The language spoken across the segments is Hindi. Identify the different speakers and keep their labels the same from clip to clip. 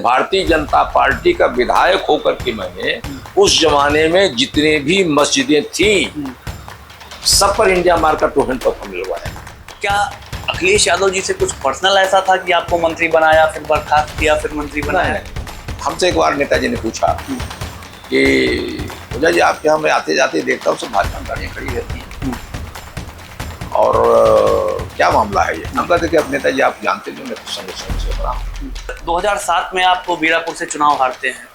Speaker 1: भारतीय जनता पार्टी का विधायक होकर के मैंने उस जमाने में जितने भी मस्जिदें थी सब पर इंडिया मार्क का टोकन मिलवाया।
Speaker 2: क्या अखिलेश यादव जी से कुछ पर्सनल ऐसा था कि आपको मंत्री बनाया, फिर बर्खास्त किया, फिर मंत्री बनाया?
Speaker 1: हमसे एक बार नेताजी ने पूछा कि पूजा जी आपके यहाँ मैं आते जाते देखता हूँ सब भाजपा गाड़ियाँ खड़ी रहती हैं और क्या मामला है ये? हम कहते कि अब नेताजी आप जानते जो मैं संगठन से बना हूँ।
Speaker 2: 2007 में आप बीरापुर से चुनाव हारते हैं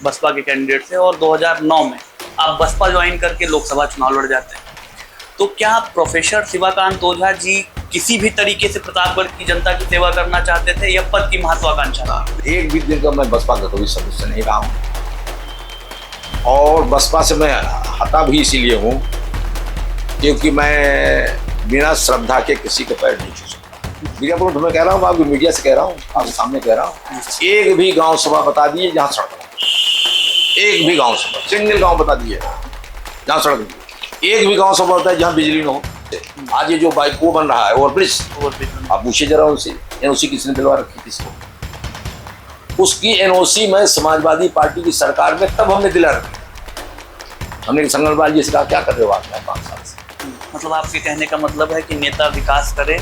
Speaker 2: बसपा के कैंडिडेट से, और 2009 में आप बसपा ज्वाइन करके लोकसभा चुनाव लड़ जाते हैं। तो क्या प्रोफेसर शिवाकांत ओझा जी किसी भी तरीके से प्रतापगढ़ की जनता की सेवा करना चाहते थे या पद की महत्वाकांक्षा था?
Speaker 1: एक भी दिन का मैं बसपा का कभी सदस्य नहीं रहा हूँ और बसपा से मैं हटा भी इसीलिए हूँ क्योंकि मैं बिना श्रद्धा के किसी के पैर नहीं छू सकता। बीरापुर में मैं कह रहा हूँ, आपकी मीडिया से कह रहा हूँ, आपके सामने कह रहा हूँ, एक भी गांव सभा बता दिए जहाँ सड़क हो, एक भी गांव सभा, सिंगल गांव बता दिए जहाँ सड़क नहीं, एक भी गांव सभा होता है जहाँ बिजली न हो। आज ये जो बाइक वो बन रहा है ओवरब्रिज, आप पूछिए जरा उनसे एनओसी किसने दिलवा रखी थी इसको? उसकी एनओसी में समाजवादी पार्टी की सरकार में तब हमने दिला रखी। हमने संगलपाल जी से कहा क्या कर रहे हो आप 5 साल से?
Speaker 2: मतलब आपके कहने का मतलब है कि नेता विकास करे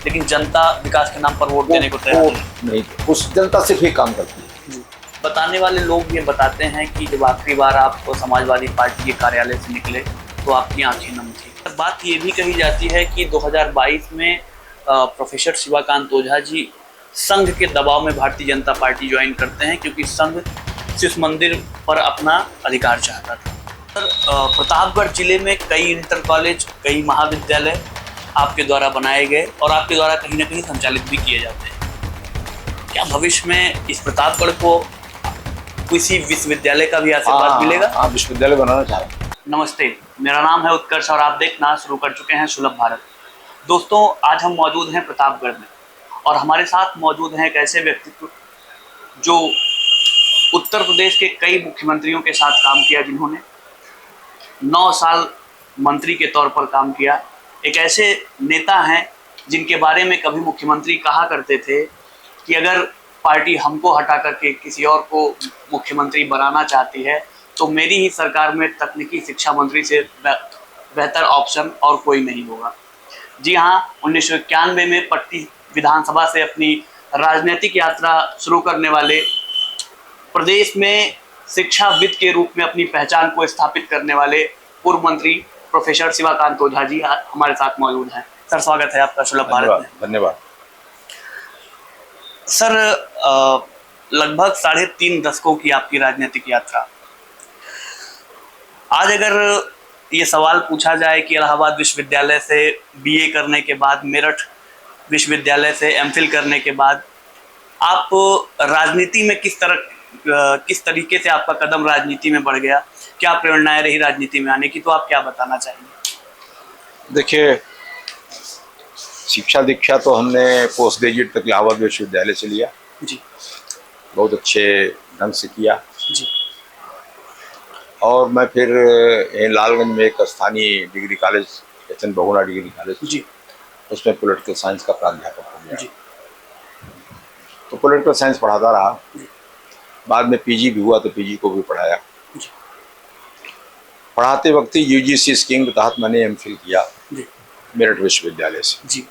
Speaker 2: लेकिन जनता विकास के नाम पर वोट देने को तैयार
Speaker 1: नहीं, उस जनता सिर्फ एक काम करती है।
Speaker 2: बताने वाले लोग ये बताते हैं कि जब आखिरी बार आप समाजवादी पार्टी के कार्यालय से निकले तो आपकी आंखें नम थी। बात ये भी कही जाती है कि 2022 में प्रोफेसर शिवाकांत ओझा जी संघ के दबाव में भारतीय जनता पार्टी ज्वाइन करते हैं क्योंकि संघ शिव मंदिर पर अपना अधिकार चाहता था। प्रतापगढ़ जिले में कई इंटर कॉलेज, कई महाविद्यालय आपके द्वारा बनाए गए और आपके द्वारा कहीं ना कहीं संचालित भी किए जाते हैं। क्या भविष्य में इस प्रतापगढ़ को किसी विश्वविद्यालय का भी आशीर्वाद मिलेगा?
Speaker 1: आप विश्वविद्यालय बनाना चाह रहे हैं?
Speaker 2: नमस्ते, मेरा नाम है उत्कर्ष और आप देखना शुरू कर चुके हैं सुलभ भारत। दोस्तों, आज हम मौजूद हैं प्रतापगढ़ में और हमारे साथ मौजूद हैं एक ऐसे व्यक्तित्व जो उत्तर प्रदेश के कई मुख्यमंत्रियों के साथ काम किया, जिन्होंने 9 साल मंत्री के तौर पर काम किया। एक ऐसे नेता हैं जिनके बारे में कभी मुख्यमंत्री कहा करते थे कि अगर पार्टी हमको हटा करके किसी और को मुख्यमंत्री बनाना चाहती है तो मेरी ही सरकार में तकनीकी शिक्षा मंत्री से बेहतर ऑप्शन और कोई नहीं होगा। जी हाँ, 1991 में पट्टी विधानसभा से अपनी राजनीतिक यात्रा शुरू करने वाले, प्रदेश में शिक्षाविद के रूप में अपनी पहचान को स्थापित करने वाले पूर्व मंत्री प्रोफेसर शिवाकांत ओझा जी हमारे साथ मौजूद हैं। सर, स्वागत है आपका सुलभ भारत में।
Speaker 1: धन्यवाद
Speaker 2: सर, लगभग 3.5 दशकों की आपकी राजनीतिक यात्रा। आज अगर ये सवाल पूछा जाए कि इलाहाबाद विश्वविद्यालय से बीए करने के बाद, मेरठ विश्वविद्यालय से एमफिल करने के बाद आप राजनीति में किस तरीके से आपका कदम राजनीति में बढ़ गया, क्या प्रेरणाएं रही राजनीति में आने की, तो आप क्या बताना चाहेंगे?
Speaker 1: देखिए, शिक्षा दीक्षा तो हमने पोस्ट ग्रेजुएट तक इलाहाबाद विश्वविद्यालय से लिया
Speaker 2: जी,
Speaker 1: बहुत अच्छे ढंग से किया
Speaker 2: जी।
Speaker 1: और मैं फिर लालगंज में एक स्थानीय degree college, HN. Bahuguna degree college
Speaker 2: ji,
Speaker 1: उसमें पॉलिटिकल साइंस का प्राध्यापक हो गया
Speaker 2: जी।
Speaker 1: तो पॉलिटिकल साइंस पढ़ाता रहा
Speaker 2: जी।
Speaker 1: बाद में पीजी भी हुआ तो पीजी को भी पढ़ाया।
Speaker 2: जी।
Speaker 1: पढ़ाते वक्त ही यूजीसी स्कीम के तहत मैंने एमफिल किया
Speaker 2: जी।
Speaker 1: मेरठ विश्वविद्यालय से।
Speaker 2: जी।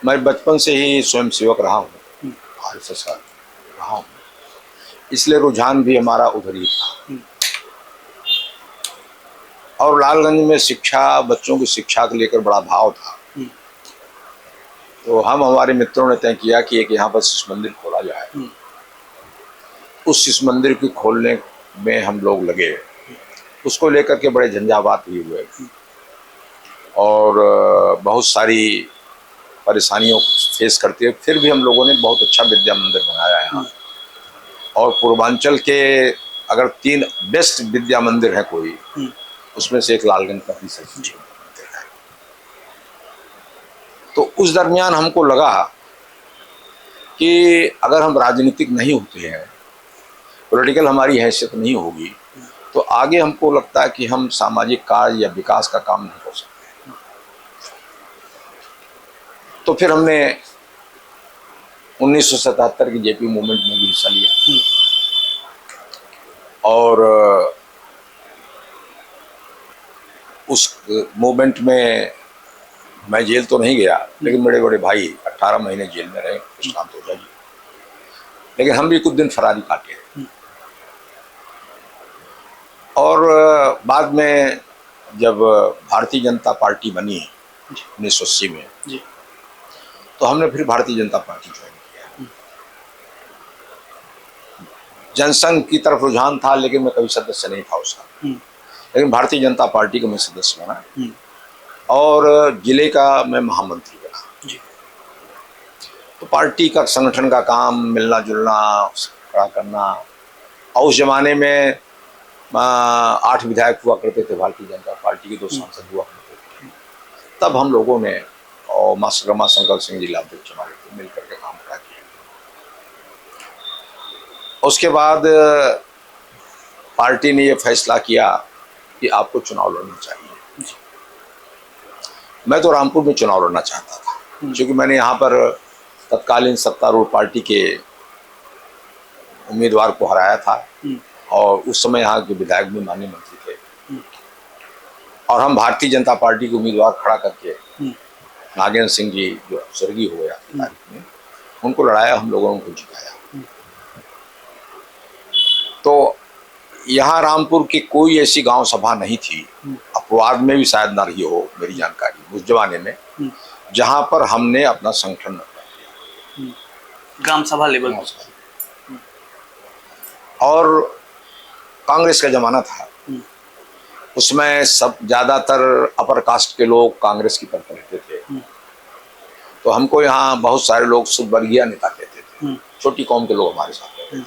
Speaker 1: मैं बचपन से ही स्वयं सेवक रहा हूँ, RSS का रहा हूँ, इसलिए रुझान भी हमारा उधर ही था। और लालगंज में शिक्षा, बच्चों की शिक्षा को लेकर बड़ा भाव था, तो हम हमारे मित्रों ने तय किया कि एक यहाँ पर शिशु मंदिर खोला जाए। उस शिशु मंदिर के खोलने में हम लोग लगे, उसको लेकर के बड़े झंझावात भी हुए और बहुत सारी परेशानियों को फेस करते हुए फिर भी हम लोगों ने बहुत अच्छा विद्या मंदिर बनाया है। और पूर्वांचल के अगर 3 बेस्ट विद्या मंदिर है कोई, उसमें से एक लालगंज का तीसरा मंदिर है। तो उस दरमियान हमको लगा कि अगर हम राजनीतिक नहीं होते हैं, पॉलिटिकल हमारी हैसियत नहीं होगी, तो आगे हमको लगता है कि हम सामाजिक कार्य या विकास का काम नहीं कर सकते। तो फिर हमने 1977 की जेपी मूवमेंट में भी हिस्सा लिया और उस मूवमेंट में मैं जेल तो नहीं गया, लेकिन मेरे बड़े भाई 18 महीने जेल में रहे, कृष्णांत ओझा जी। लेकिन हम भी कुछ दिन फरारी काटे। और बाद में जब भारतीय जनता पार्टी बनी 1980 में
Speaker 2: जी।
Speaker 1: तो हमने फिर भारतीय जनता पार्टी ज्वाइन किया। जनसंघ की तरफ रुझान था, लेकिन मैं कभी सदस्य नहीं था उसका। लेकिन भारतीय जनता पार्टी का मैं सदस्य बना और जिले का मैं महामंत्री बना। तो पार्टी का संगठन का काम, मिलना जुलना, खड़ा करना। और उस जमाने में 8 विधायक हुआ करते थे भारतीय जनता पार्टी के, 2 सांसद हुआ करते थे। तब हम लोगों ने और मास्टर रमाशंकर सिंह जिलाध्यक्ष हमारे को मिल करके काम करा किया। उसके बाद पार्टी ने ये फैसला किया कि आपको चुनाव लड़ना चाहिए। मैं तो रामपुर में चुनाव लड़ना चाहता था, क्योंकि मैंने यहाँ पर तत्कालीन सत्तारूढ़ पार्टी के उम्मीदवार को हराया था और उस समय यहाँ के विधायक भी माननीय मंत्री थे। और हम भारतीय जनता पार्टी के उम्मीदवार खड़ा करके नागेंद्र सिंह जी जो स्वर्गीय हो गया तारीख में, उनको लड़ाया, हम लोगों ने उनको जिताया। तो यहाँ रामपुर की कोई ऐसी गांव सभा नहीं थी, अपवाद में भी शायद ना रही हो मेरी जानकारी उस जमाने में, जहां पर हमने अपना संगठन किया
Speaker 2: ग्राम सभा लेवल पर।
Speaker 1: और कांग्रेस का जमाना था, उसमें सब ज्यादातर अपर कास्ट के लोग कांग्रेस की तरफ रहते थे। तो हमको यहाँ बहुत सारे लोग सुवर्गीय नेता कहते थे। छोटी कौम के लोग हमारे साथ रहते थे,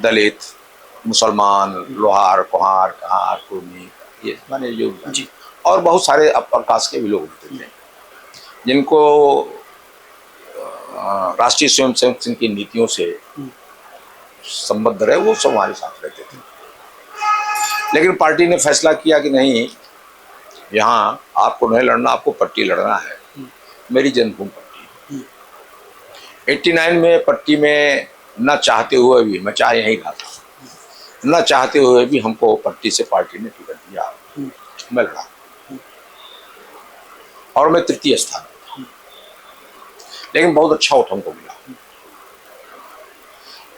Speaker 1: दलित, मुसलमान, लोहार, कुहार, कहार, कुर्मी, ये माने जो और बहुत सारे अपर कास्ट के भी लोग होते थे, जिनको राष्ट्रीय स्वयंसेवक संघ की नीतियों से संबद्ध रहे, वो सब हमारे साथ रहते थे। लेकिन पार्टी ने फैसला किया कि नहीं, यहाँ आपको नहीं लड़ना, आपको पट्टी लड़ना है। मेरी जन्मभूमि पट्टी। 89 में पट्टी में न चाहते हुए भी, मैं चाहे यही रहा था, न चाहते हुए भी हमको पट्टी से पार्टी ने टिकट दिया। मैं लड़ा और मैं 3य स्थान पर था, लेकिन बहुत अच्छा वोट हमको मिला।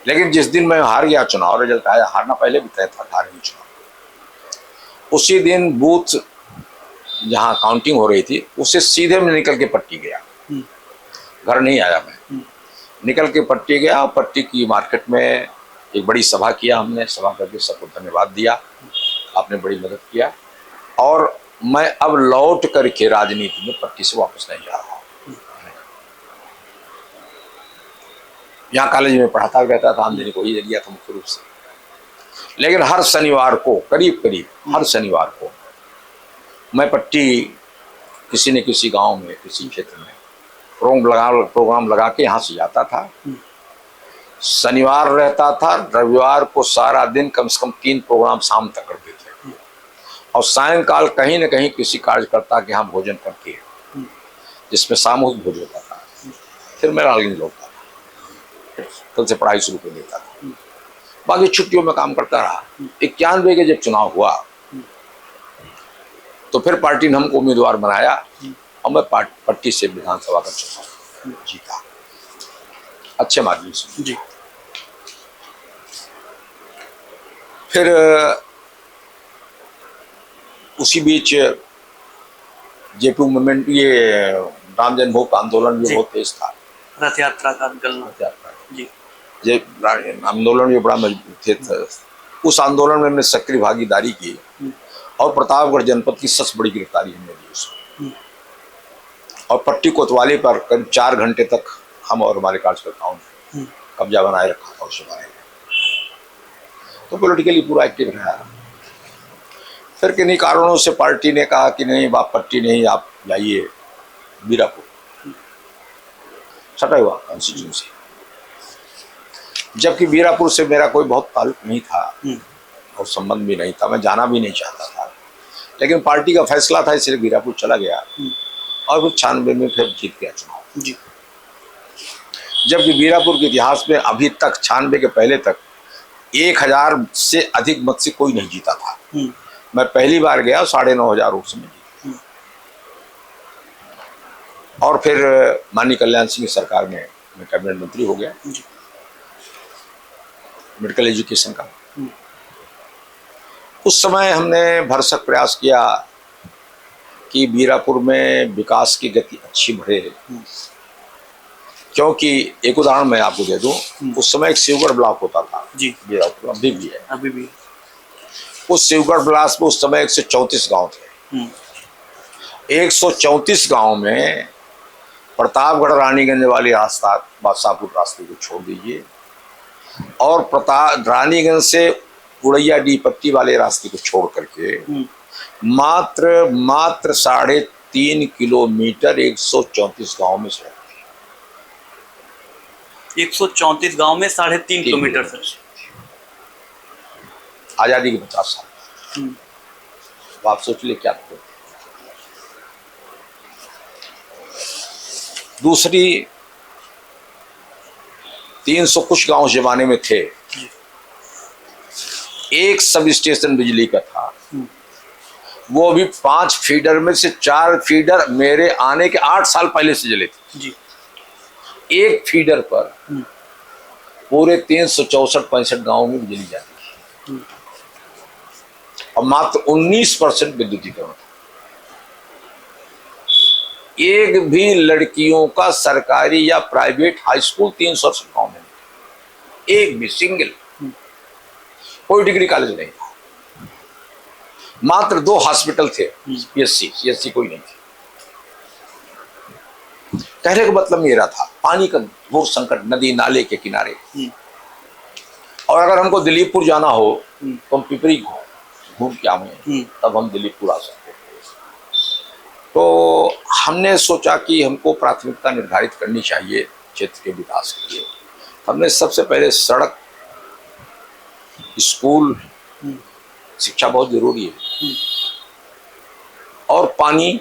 Speaker 1: लेकिन जिस दिन मैं हार गया, चुनाव रिजल्ट आया, हारना पहले भी तय था, हार गई चुनाव। उसी दिन बूथ जहाँ काउंटिंग हो रही थी, उससे सीधे मैं निकल के पट्टी गया, घर नहीं आया। मैं निकल के पट्टी गया, पट्टी की मार्केट में एक बड़ी सभा किया हमने। सभा करके सबको धन्यवाद दिया, आपने बड़ी मदद किया। और मैं अब लौट करके राजनीति में पट्टी से वापस नहीं जा रहा हूँ। यहाँ कॉलेज में पढ़ाता रहता था, आमदनी को ही दिया था मुख्य रूप से। लेकिन हर शनिवार को, करीब करीब हर शनिवार को मैं पट्टी किसी न किसी गांव में, किसी क्षेत्र में प्रोग्राम लगा के यहाँ से जाता था। शनिवार रहता था, रविवार को सारा दिन कम से कम 3 प्रोग्राम शाम तक करते थे। और सायंकाल कहीं न कहीं किसी कार्यकर्ता के यहाँ भोजन करके, जिसमें सामूहिक भोजन होता था। फिर मेरा अलग लौटता था, कल से पढ़ाई शुरू कर देता था। बाकी छुट्टियों में काम करता रहा। 91 के जब चुनाव हुआ तो फिर पार्टी ने हमको उम्मीदवार बनाया और मैं पट्टी से विधानसभा का चुनाव जीता, अच्छे मार्जिन से जी। फिर उसी बीच जेपी मूवमेंट, ये राम जन्मभूमि आंदोलन भी बहुत तेज था।
Speaker 2: रथ यात्रा का जी,
Speaker 1: ये आंदोलन भी बड़ा मजबूत थे। उस आंदोलन में हमने सक्रिय भागीदारी की और प्रतापगढ़ जनपद की सबसे बड़ी गिरफ्तारी हमने दी उसमें। और पट्टी कोतवाली पर करीब 4 घंटे तक हम और हमारे कार्यकर्ताओं ने कब्जा बनाए रखा था उस बारे में। तो पॉलिटिकली पूरा एक्टिव रहा। फिर किन्हीं कारणों से पार्टी ने कहा कि नहीं, आप पट्टी नहीं, आप जाइए बीरापुर, सटा हुआ कॉन्स्टिट्यूंसी। जबकि बीरापुर से मेरा कोई बहुत ताल्लुक नहीं था और संबंध भी नहीं था, मैं जाना भी नहीं चाहता था। लेकिन पार्टी का फैसला था, इसलिए बीरापुर चला गया और फिर 96 में फिर जीत गया चुनाव जी। जबकि बीरापुर के इतिहास में अभी तक 96 के पहले तक 1000 से अधिक मत से कोई नहीं जीता था। मैं पहली बार गया 9,500 वोट से मैं जीता। और फिर माननीय कल्याण सिंह की सरकार में मैं कैबिनेट मंत्री हो गया मेडिकल एजुकेशन का। उस समय हमने भरसक प्रयास किया कि बीरापुर में विकास की गति अच्छी बढ़े, क्योंकि एक उदाहरण मैं आपको दे दूं, उस समय एक शिवगढ़ ब्लॉक होता था
Speaker 2: जी,
Speaker 1: बीरापुर अभी भी है,
Speaker 2: अभी भी।
Speaker 1: उस शिवगढ़ ब्लॉक में उस समय 134 गांव थे। 134 गांव में प्रतापगढ़ रानीगंज वाली रास्ता बादशाहपुर रास्ते को छोड़ दीजिए और रानीगंज से उड़ैया डी पट्टी वाले रास्ते को छोड़ करके मात्र 3.5 किलोमीटर 134 गांव में सड़क,
Speaker 2: 134 गांव में 3.5 किलोमीटर से।
Speaker 1: आजादी के 50 साल। तो आप सोच ले क्या करो। दूसरी 300 कुछ गांव जमाने में थे, एक सब स्टेशन बिजली का था, वो भी 5 फीडर में से 4 फीडर मेरे आने के 8 साल पहले से जले थे
Speaker 2: जी।
Speaker 1: एक फीडर पर पूरे 364-65 गांव में बिजली जाती है और मात्र 19% विद्युतीकरण। एक भी लड़कियों का सरकारी या प्राइवेट हाई स्कूल 368 गांव में नहीं, एक भी सिंगल, कोई डिग्री कॉलेज नहीं था। मात्र 2 हॉस्पिटल थे, सीएससी कोई नहीं थी। कहने का मतलब मेरा था पानी का घोर संकट, नदी नाले के किनारे। और अगर हमको दिलीपपुर जाना हो तो हम पिपरी घूम के आए, तब हम दिलीपपुर आ सकते थे। तो हमने सोचा कि हमको प्राथमिकता निर्धारित करनी चाहिए क्षेत्र के विकास के लिए। हमने सबसे पहले सड़क, स्कूल, शिक्षा बहुत जरूरी है, और पानी,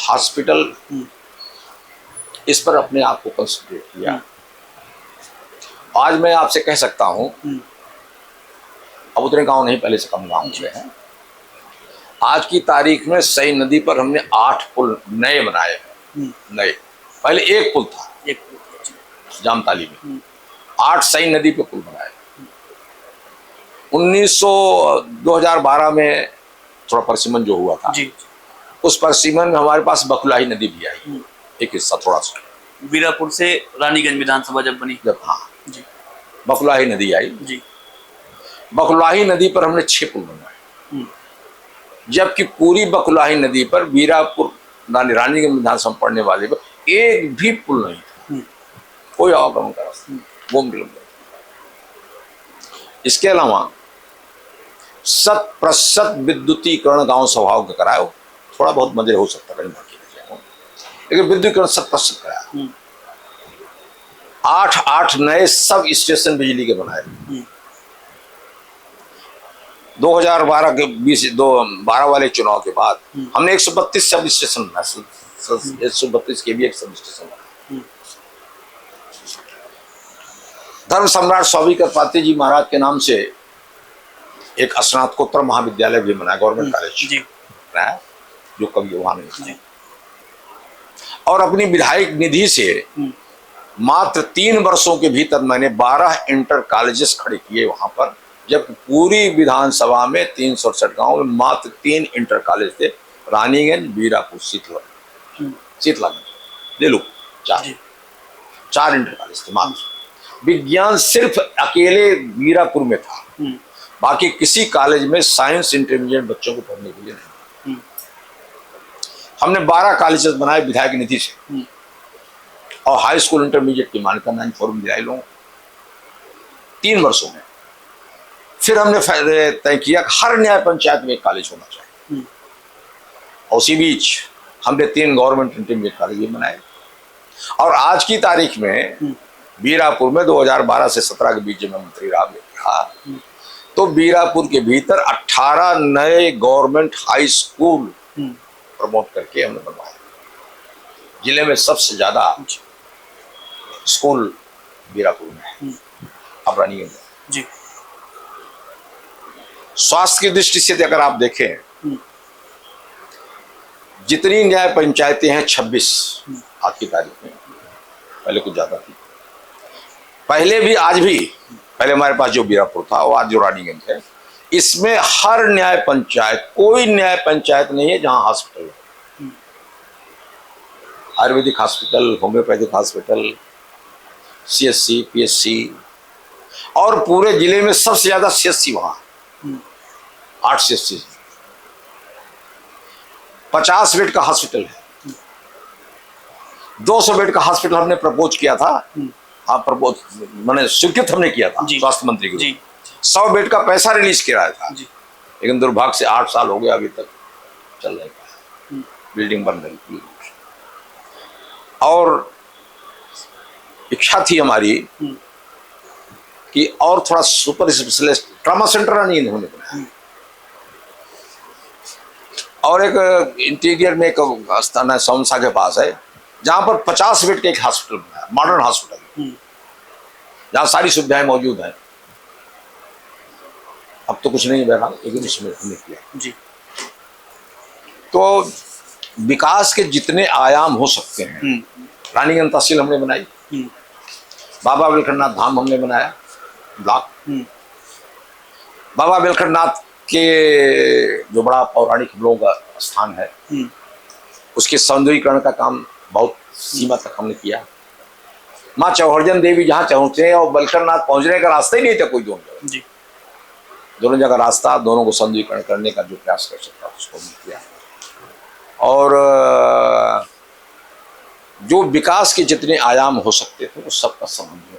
Speaker 1: हॉस्पिटल, इस पर अपने आप को कंसंट्रेट किया। आज मैं आपसे कह सकता हूं, अब उतने गांव नहीं, पहले से कम गांव हुए हैं। आज की तारीख में सई नदी पर हमने 8 पुल नए बनाए हैं। नए, पहले एक पुल था जामताली में, 8 सई नदी पे पुल बनाए। 2012 में थोड़ा परसिमन जो हुआ था जी, उस परसिमन में हमारे पास बकुलाही नदी भी आई, एक हिस्सा थोड़ा सा।
Speaker 2: बीरापुर से रानीगंज विधानसभा जब बनी,
Speaker 1: जब हाँ
Speaker 2: जी,
Speaker 1: बकुलाही नदी आई
Speaker 2: जी।
Speaker 1: बकुलाही नदी पर हमने 6 पुल बनवाए, जबकि पूरी बकुलाही नदी पर बीरापुर रानीगंज विधानसभा पड़ने वाले पर एक भी पुल नहीं था, कोई आवागमन का रास्ता, वो इसके अलावा 100% विद्युतीकरण गांव सभाओं का कराया। थोड़ा बहुत मंदिर हो सकता है बाकी, लेकिन विद्युतीकरण 100% कराया। 8 नए सब स्टेशन बिजली के बनाए। 2012 के 12 वाले चुनाव के बाद हमने 132 सब स्टेशन बनाए, 132 के भी एक सब स्टेशन बनाए। धर्म सम्राट स्वाभिकर पात्री जी महाराज के नाम से एक स्नातकोत्तर महाविद्यालय भी बनाया, गवर्नमेंट कॉलेज बनाया, जो कभी वहां नहीं था। और अपनी विधायक निधि से मात्र 3 वर्षों के भीतर मैंने 12 इंटर कॉलेजेस खड़े किए वहां पर, जब पूरी विधानसभा में 368 गांव में मात्र 3 इंटर कॉलेज थे। रानीगंज, बीरापुर, शीतलागंज ले लो, 4 इंटर कॉलेज थे मात्र। विज्ञान सिर्फ अकेले बीरापुर में था, बाकी किसी कॉलेज में साइंस इंटरमीडिएट बच्चों को पढ़ने के लिए नहीं। हमने 12 कॉलेजेस बनाए विधायक निधि से, और हाई स्कूल इंटरमीडिएट की मान्यता 9 फॉर्म दिलाई लोगों 3 वर्षों में। फिर हमने तय किया कि हर न्याय पंचायत में एक कॉलेज होना चाहिए, और उसी बीच हमने 3 गवर्नमेंट इंटरमीडिएट कॉलेज भी बनाए। और आज की तारीख में बीरापुर में 2012 से 17 के बीच में मंत्री रहा, तो बीरापुर के भीतर 18 नए गवर्नमेंट हाई स्कूल प्रमोट करके हमने बनवाया। जिले में सबसे ज्यादा स्कूल बीरापुर में है, अब रानीगंज में।
Speaker 2: जी।
Speaker 1: स्वास्थ्य की दृष्टि से अगर आप देखें, जितनी न्याय पंचायतें हैं 26 आज की तारीख में, पहले कुछ ज्यादा थी, पहले भी आज भी, पहले हमारे पास जो बीरापुर था और आज जो रानीगंज है, इसमें हर न्याय पंचायत, कोई न्याय पंचायत नहीं है जहां हॉस्पिटल है। Ayurvedic hospital, homeopathic hospital, CSC, PSC, और पूरे जिले में सबसे ज्यादा CSC वहां, 8 CSC, 50 बेड का हॉस्पिटल है। 200 बेड का हॉस्पिटल हमने प्रपोज किया था, हाँ प्रपोज मैंने स्वीकृत हमने किया था स्वास्थ्य मंत्री को। 100 बेड का पैसा रिलीज किया था, लेकिन दुर्भाग्य से 8 साल हो गया, अभी तक चल नहीं पाया, बिल्डिंग बन रही थी। और इच्छा थी हमारी कि और थोड़ा सुपर स्पेशलिस्ट ट्रॉमा सेंटर नहीं होने बनाया, और एक इंटीरियर में एक स्थान है सौंसा के पास है, जहां पर 50 बेड का एक हॉस्पिटल बनाया, मॉडर्न हॉस्पिटल, जहां सारी सुविधाएं मौजूद हैं। अब तो कुछ नहीं बना, लेकिन इसमें हमने किया जी। तो विकास के जितने आयाम हो सकते हैं, रानीगंज तहसील हमने बनाई, बाबा बिलखनाथ धाम हमने बनाया, ब्लॉक, बाबा बिलखनाथ के जो बड़ा पौराणिक हम लोगों का स्थान है, उसके सौंदर्यीकरण का काम बहुत सीमा तक हमने किया। माँ चौहर्जन देवी जहाँ पहुंचे और बिलखनाथ पहुंचने का रास्ता ही नहीं था कोई दोनों जगह रास्ता, दोनों को सौंदर्यीकरण करने का जो प्रयास कर सकता उसको हमने किया। और जो विकास के जितने आयाम हो सकते थे वो सबका संबंध है।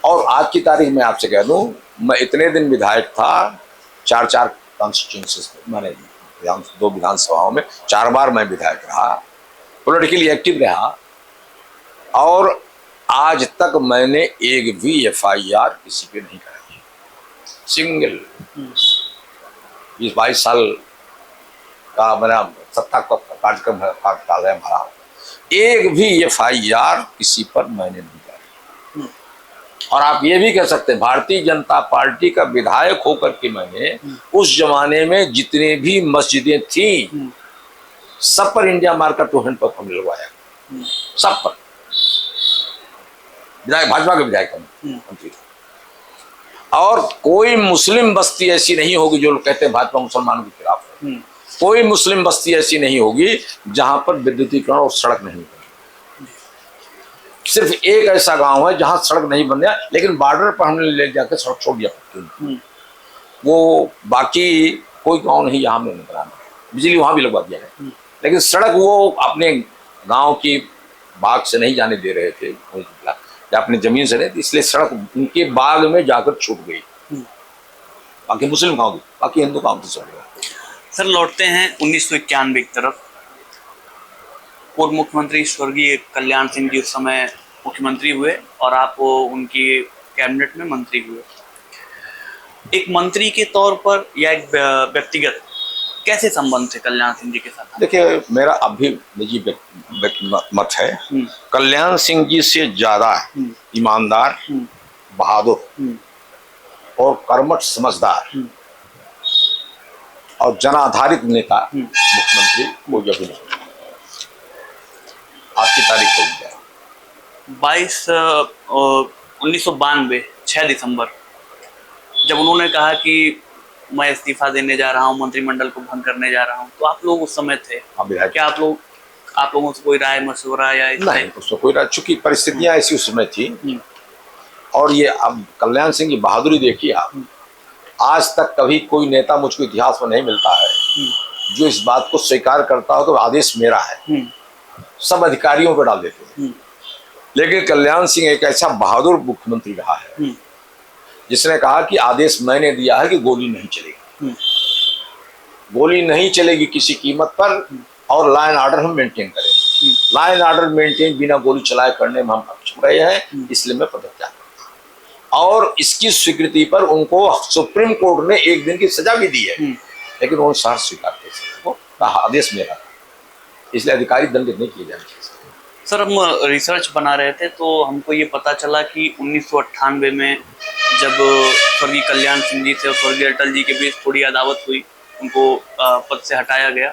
Speaker 1: और आज की तारीख में आपसे कह दूं, मैं इतने दिन विधायक था, 4 कॉन्स्टिट्यूंसीज, मैंने 2 विधानसभाओं में 4 बार मैं विधायक रहा, पॉलिटिकली एक्टिव रहा, और आज तक मैंने एक भी FIR किसी पे नहीं कराई, सिंगल। 20-22 साल का मेरा सत्ता का कार्यक्रम काल है हमारा, एक भी FIR किसी पर मैंने नहीं कराई। और आप ये भी कह सकते हैं, भारतीय जनता पार्टी का विधायक होकर के मैंने उस जमाने में जितने भी मस्जिदें थी सब पर इंडिया मार्क का 200 पर हमने लगवाया, सब पर। विधायक, भाजपा के विधायक मंत्री, और कोई मुस्लिम बस्ती ऐसी नहीं होगी, जो लोग कहते हैं भाजपा मुसलमानों के खिलाफ है, कोई मुस्लिम बस्ती ऐसी नहीं होगी जहां पर विद्युतीकरण और सड़क नहीं बनी। सिर्फ एक ऐसा गांव है जहां सड़क नहीं बन गया, लेकिन बॉर्डर पर हमने ले जाकर सड़क छोड़ दिया, वो बाकी कोई गांव नहीं जहां हमने बनाना, बिजली वहां भी लगवा दिया है, लेकिन सड़क वो अपने गांव की बाग से नहीं जाने दे रहे थे, या अपनी जमीन से नहीं, इसलिए सड़क उनके बाग में जाकर छूट गई। बाकी मुस्लिम गांव, बाकी हिंदू गांव तो चल गया।
Speaker 2: सर लौटते हैं 1991 की तरफ। पूर्व मुख्यमंत्री स्वर्गीय कल्याण सिंह जी उस समय मुख्यमंत्री हुए और आप उनकी कैबिनेट में मंत्री हुए। एक मंत्री के तौर पर या एक व्यक्तिगत कैसे संबंध थे कल्याण सिंह जी के साथ?
Speaker 1: देखिए, मेरा अभी निजी मत है, कल्याण सिंह जी से ज्यादा ईमानदार, बहादुर और कर्मठ समझदार और जन आधारित नेता मुख्यमंत्री वो जब नहीं। आज की तारीख को
Speaker 2: 1992 6 दिसंबर जब उन्होंने कहा कि मैं इस्तीफा देने जा रहा हूँ, मंत्रिमंडल को भंग करने जा रहा हूँ, तो आप लोग उस समय थे क्या? आप लोगों से कोई राय मशवरा या
Speaker 1: नहीं? उसमें कोई राय, चूंकि परिस्थितियां ऐसी उस समय थी। और ये अब कल्याण सिंह की बहादुरी देखिए आप, आज तक कभी कोई नेता मुझको इतिहास में नहीं मिलता है जो इस बात को स्वीकार करता हो तो आदेश मेरा है, सब अधिकारियों पर डाल देते हैं। लेकिन कल्याण सिंह एक ऐसा बहादुर मुख्यमंत्री रहा है जिसने कहा कि आदेश मैंने दिया है कि गोली नहीं चलेगी, गोली नहीं चलेगी किसी कीमत पर, और लॉ एंड ऑर्डर हम मेंटेन करेंगे। लॉ एंड ऑर्डर मेंटेन बिना गोली चलाए करने में हम अक्षम रहे हैं, इसलिए मैं पदत्याग करता हूं। और इसकी स्वीकृति पर उनको सुप्रीम कोर्ट ने 1 दिन की सजा भी दी है, लेकिन उन्होंने सहर्ष स्वीकार किया, आदेश मेरा था, इसलिए अधिकारी दंडित नहीं किए जाने चाहिए।
Speaker 2: सर हम रिसर्च बना रहे थे तो हमको ये पता चला कि 1998 में जब स्वर्गीय कल्याण सिंह जी से और स्वर्गीय अटल जी के बीच थोड़ी अदावत हुई, उनको पद से हटाया गया,